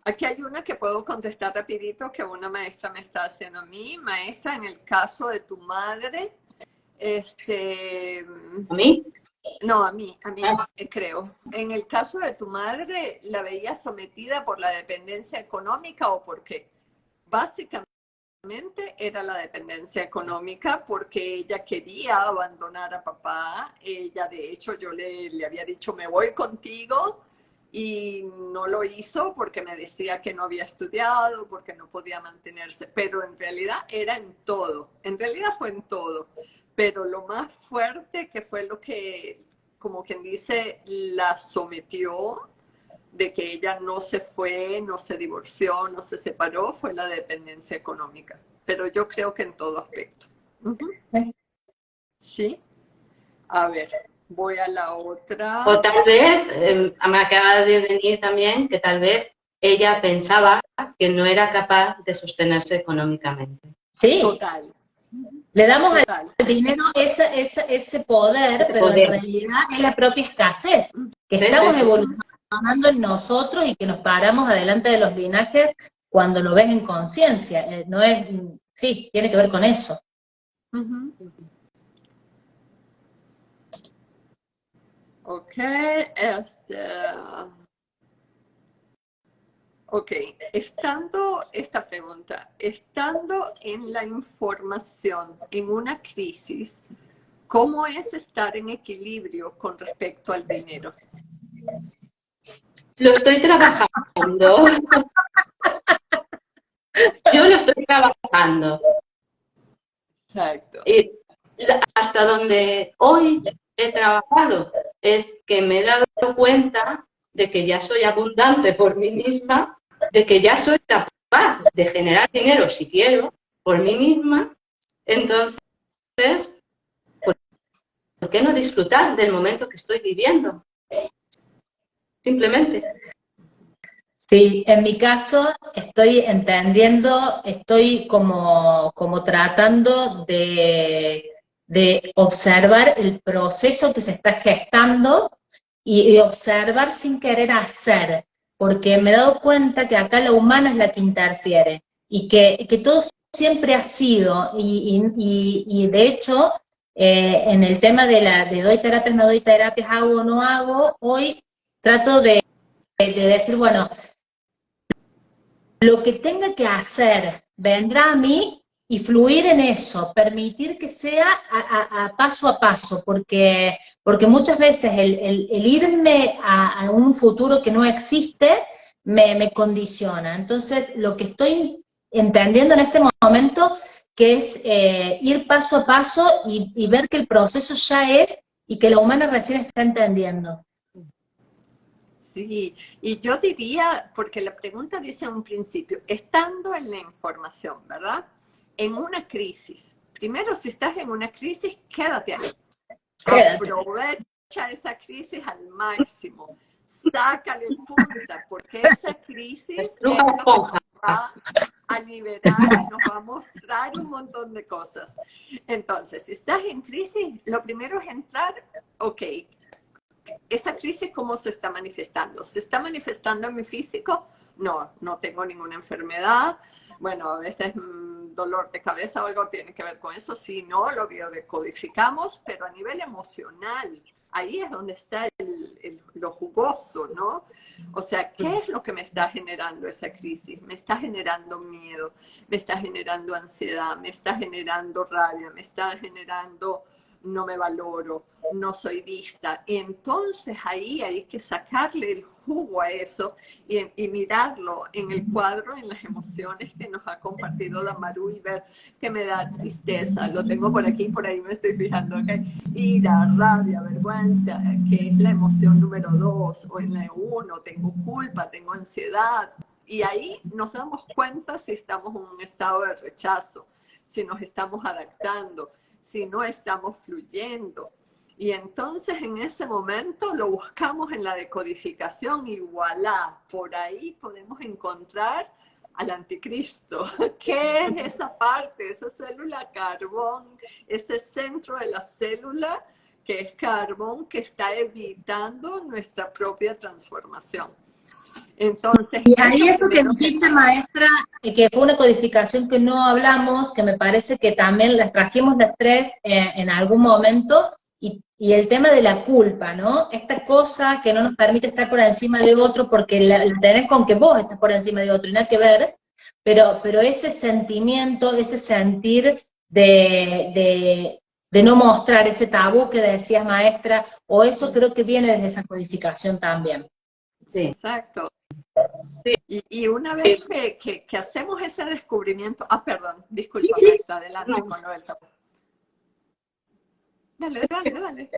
Aquí hay una que puedo contestar rapidito que una maestra me está haciendo a mí. Maestra, en el caso de tu madre, ¿A mí? no, a mí, creo. En el caso de tu madre, ¿la veías sometida por la dependencia económica o por qué? Básicamente era la dependencia económica porque ella quería abandonar a papá. Ella, de hecho, yo le había dicho, me voy contigo, y no lo hizo porque me decía que no había estudiado, porque no podía mantenerse, pero en realidad era en todo, en realidad fue en todo. Pero lo más fuerte, que fue lo que, como quien dice, la sometió, de que ella no se fue, no se divorció, no se separó, fue la dependencia económica. Pero yo creo que en todo aspecto. ¿Sí? A ver, voy a la otra. O tal vez, me acaba de venir también que tal vez ella pensaba que no era capaz de sostenerse económicamente. Sí. Total. Le damos Total. al dinero ese poder, pero en realidad es la propia escasez, que estamos evolucionando en nosotros y que nos paramos adelante de los linajes cuando lo ves en conciencia. No es, sí, tiene que ver con eso. Ok, ok, esta pregunta, estando en la información, en una crisis, ¿cómo es estar en equilibrio con respecto al dinero? Lo estoy trabajando. Yo lo estoy trabajando. Exacto. Y hasta donde hoy he trabajado es que me he dado cuenta de que ya soy abundante por mí misma, de que ya soy capaz capaz de generar dinero si quiero, por mí misma, entonces, ¿por qué no disfrutar del momento que estoy viviendo? Simplemente. Sí, en mi caso estoy entendiendo, estoy como tratando de observar el proceso que se está gestando y observar sin querer hacer, porque me he dado cuenta que acá la humana es la que interfiere y que todo siempre ha sido, y de hecho, en el tema de doy terapias, no doy terapias, hago o no hago, hoy trato de decir, bueno, lo que tenga que hacer vendrá a mí y fluir en eso, permitir que sea a paso, porque muchas veces el irme a un futuro que no existe me condiciona. Entonces, lo que estoy entendiendo en este momento, que es ir paso a paso y ver que el proceso ya es y que la humana recién está entendiendo. Sí, y yo diría, porque la pregunta dice a un principio, estando en la información, ¿verdad? En una crisis. Primero, si estás en una crisis, quédate ahí. Quédate. Aprovecha esa crisis al máximo. Sácale punta, porque esa crisis es lo que nos va a liberar y nos va a mostrar un montón de cosas. Entonces, si estás en crisis, lo primero es entrar, ok, ¿esa crisis cómo se está manifestando? ¿Se está manifestando en mi físico? No, no tengo ninguna enfermedad. Bueno, a veces dolor de cabeza o algo tiene que ver con eso. Si no, lo biodecodificamos, pero a nivel emocional, ahí es donde está lo jugoso, ¿no? O sea, ¿qué es lo que me está generando esa crisis? Me está generando miedo, me está generando ansiedad, me está generando rabia, me está generando no me valoro, no soy vista. Entonces ahí hay que sacarle el jugo a eso y mirarlo en el cuadro, en las emociones que nos ha compartido Damaru y ver que me da tristeza. Lo tengo por aquí, por ahí me estoy fijando, ¿ok? Ira, rabia, vergüenza, que es la emoción número 2, o en la 1, tengo culpa, tengo ansiedad. Y ahí nos damos cuenta si estamos en un estado de rechazo, si nos estamos adaptando, si no estamos fluyendo. Y entonces en ese momento lo buscamos en la decodificación y voilà, por ahí podemos encontrar al anticristo. ¿Qué es esa parte, esa célula carbón, ese centro de la célula que es carbón que está evitando nuestra propia transformación? Entonces, y ahí eso que dijiste, maestra, que fue una codificación que no hablamos, que me parece que también las trajimos las tres en algún momento, y el tema de la culpa, ¿no? Esta cosa que no nos permite estar por encima de otro, porque la tenés con que vos estás por encima de otro, y nada que ver, pero ese sentimiento, ese sentir de no mostrar ese tabú que decías, maestra, o eso creo que viene desde esa codificación también. Sí. Exacto. Y una vez que hacemos ese descubrimiento, perdón, disculpa, Sí. maestra, adelante con lo del tabú. Dale.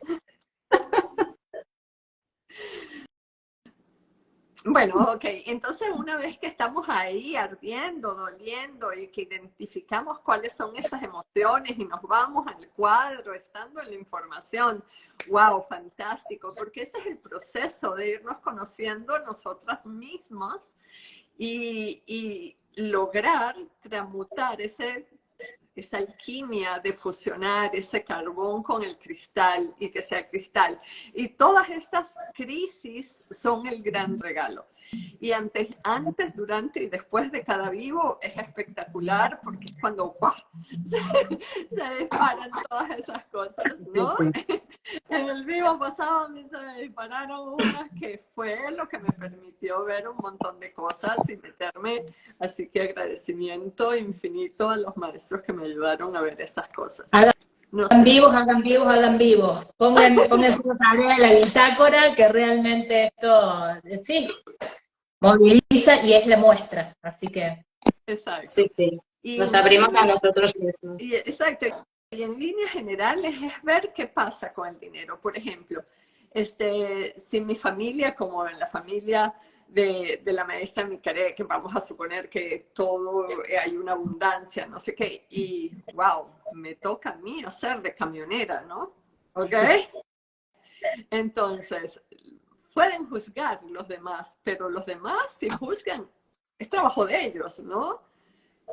Bueno, ok, entonces una vez que estamos ahí ardiendo, doliendo y que identificamos cuáles son esas emociones y nos vamos al cuadro, estando en la información, wow, fantástico, porque ese es el proceso de irnos conociendo nosotras mismas y lograr transmutar esa alquimia de fusionar ese carbón con el cristal y que sea cristal. Y todas estas crisis son el gran regalo. Y antes, durante y después de cada vivo es espectacular porque es cuando ¡wow! se disparan todas esas cosas, ¿no? En el vivo pasado a mí se me dispararon unas que fue lo que me permitió ver un montón de cosas y meterme, así que agradecimiento infinito a los maestros que me ayudaron a ver esas cosas. Hagan vivos. Pongan su tarea en la bitácora, que realmente esto, sí, moviliza y es la muestra, así que... Exacto. Sí. Nos abrimos a nosotros mismos. Exacto. Y en líneas generales es ver qué pasa con el dinero. Por ejemplo, si mi familia, como en la familia de la maestra Micaret, que vamos a suponer que todo hay una abundancia, no sé qué, y wow, me toca a mí hacer de camionera, ¿no? ¿Ok? Entonces, pueden juzgar los demás, pero los demás, si juzgan, es trabajo de ellos, ¿no?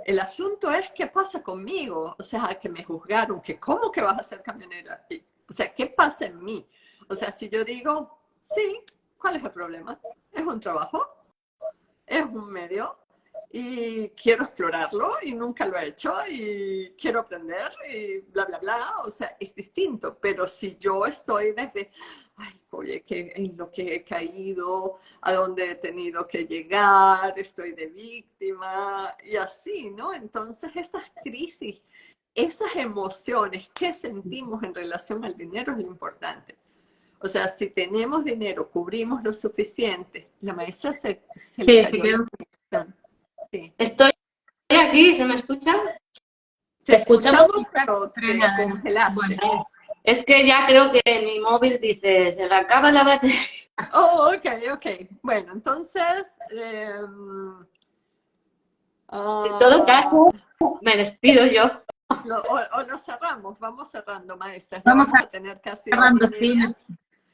El asunto es qué pasa conmigo, o sea, que me juzgaron, que cómo que vas a ser camionera, o sea, ¿qué pasa en mí? O sea, si yo digo, sí, ¿cuál es el problema? Es un trabajo, es un medio, y quiero explorarlo, y nunca lo he hecho, y quiero aprender, y bla, bla, bla, o sea, es distinto, pero si yo estoy desde, ay, oye, que en lo que he caído, a dónde he tenido que llegar, estoy de víctima, y así, ¿no? Entonces esas crisis, esas emociones que sentimos en relación al dinero es lo importante. O sea, si tenemos dinero, cubrimos lo suficiente. La maestra se le cayó la conexión. Sí. Estoy aquí, ¿se me escucha? Te escuchamos, pero te congelaste. Bueno. Es que ya creo que mi móvil dice, se le acaba la batería. Oh, ok. Bueno, entonces... En todo caso, me despido yo. O lo cerramos, vamos cerrando, maestra. Vamos a tener casi cerrando, sí.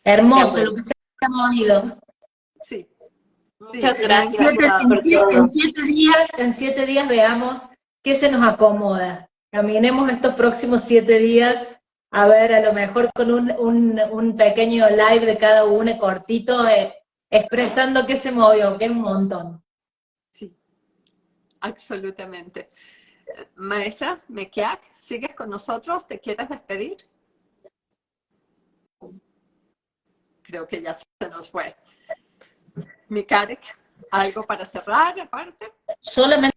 Hermoso lo que se ha oído. Sí. Muchas gracias. En 7 días veamos qué se nos acomoda. Caminemos estos próximos 7 días, a ver, a lo mejor con un pequeño live de cada uno, cortito, expresando qué se movió, que es un montón. Sí, absolutamente. Maestra Mekiak, ¿sigues con nosotros? ¿Te quieres despedir? Creo que ya se nos fue. Mikarek, ¿algo para cerrar aparte? Solamente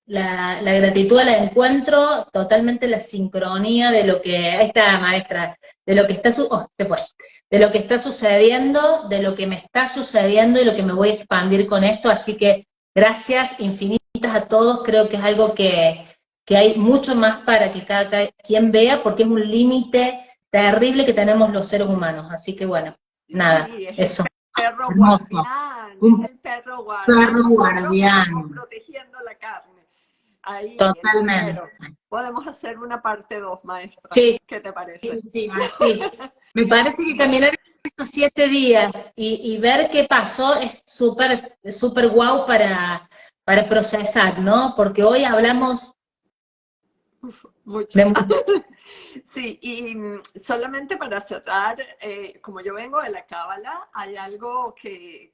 la gratitud al encuentro, totalmente la sincronía de lo que, ahí está maestra, de lo que está, de lo que está sucediendo, de lo que me está sucediendo y lo que me voy a expandir con esto, así que gracias infinitas a todos, creo que es algo que hay mucho más para que cada quien vea, porque es un límite terrible que tenemos los seres humanos, así que bueno, nada, sí, eso. Perro Hermoso. guardián, es el perro guardián. Estamos protegiendo la carne. Ahí, totalmente. Podemos hacer una parte 2, maestra. Sí. ¿Qué te parece? Sí. Me parece que caminar estos 7 días y ver qué pasó es súper guau para procesar, ¿no? Porque hoy hablamos mucho. de mucho. Sí, y solamente para cerrar, como yo vengo de la Cábala, hay algo que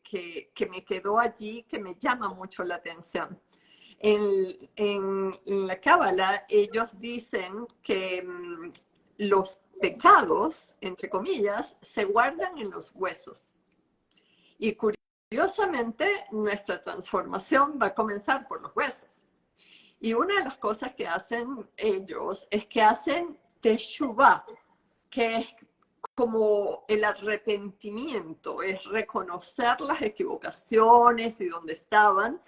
me quedó allí que me llama mucho la atención. En la Cábala ellos dicen que los pecados, entre comillas, se guardan en los huesos. Y curiosamente, nuestra transformación va a comenzar por los huesos. Y una de las cosas que hacen ellos es que hacen teshuvah, que es como el arrepentimiento, es reconocer las equivocaciones y dónde estaban,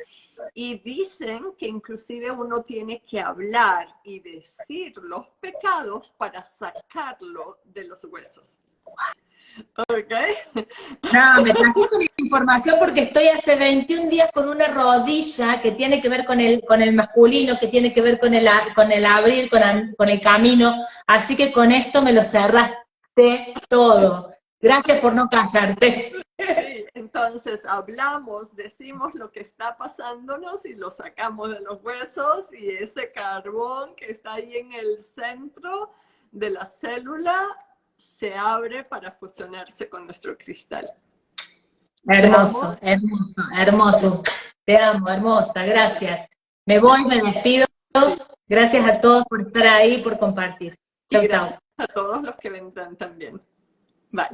y dicen que inclusive uno tiene que hablar y decir los pecados para sacarlo de los huesos. ¿Ok? No, me trajiste una información porque estoy hace 21 días con una rodilla que tiene que ver con el masculino, que tiene que ver con el abrir, con el camino, así que con esto me lo cerraste todo. Gracias por no callarte. Sí, entonces hablamos, decimos lo que está pasándonos y lo sacamos de los huesos, y ese carbón que está ahí en el centro de la célula se abre para fusionarse con nuestro cristal. Hermoso. Te amo, hermosa, gracias. Me voy, me despido. Gracias a todos por estar ahí, por compartir. Chau. A todos los que vendrán también. Bye.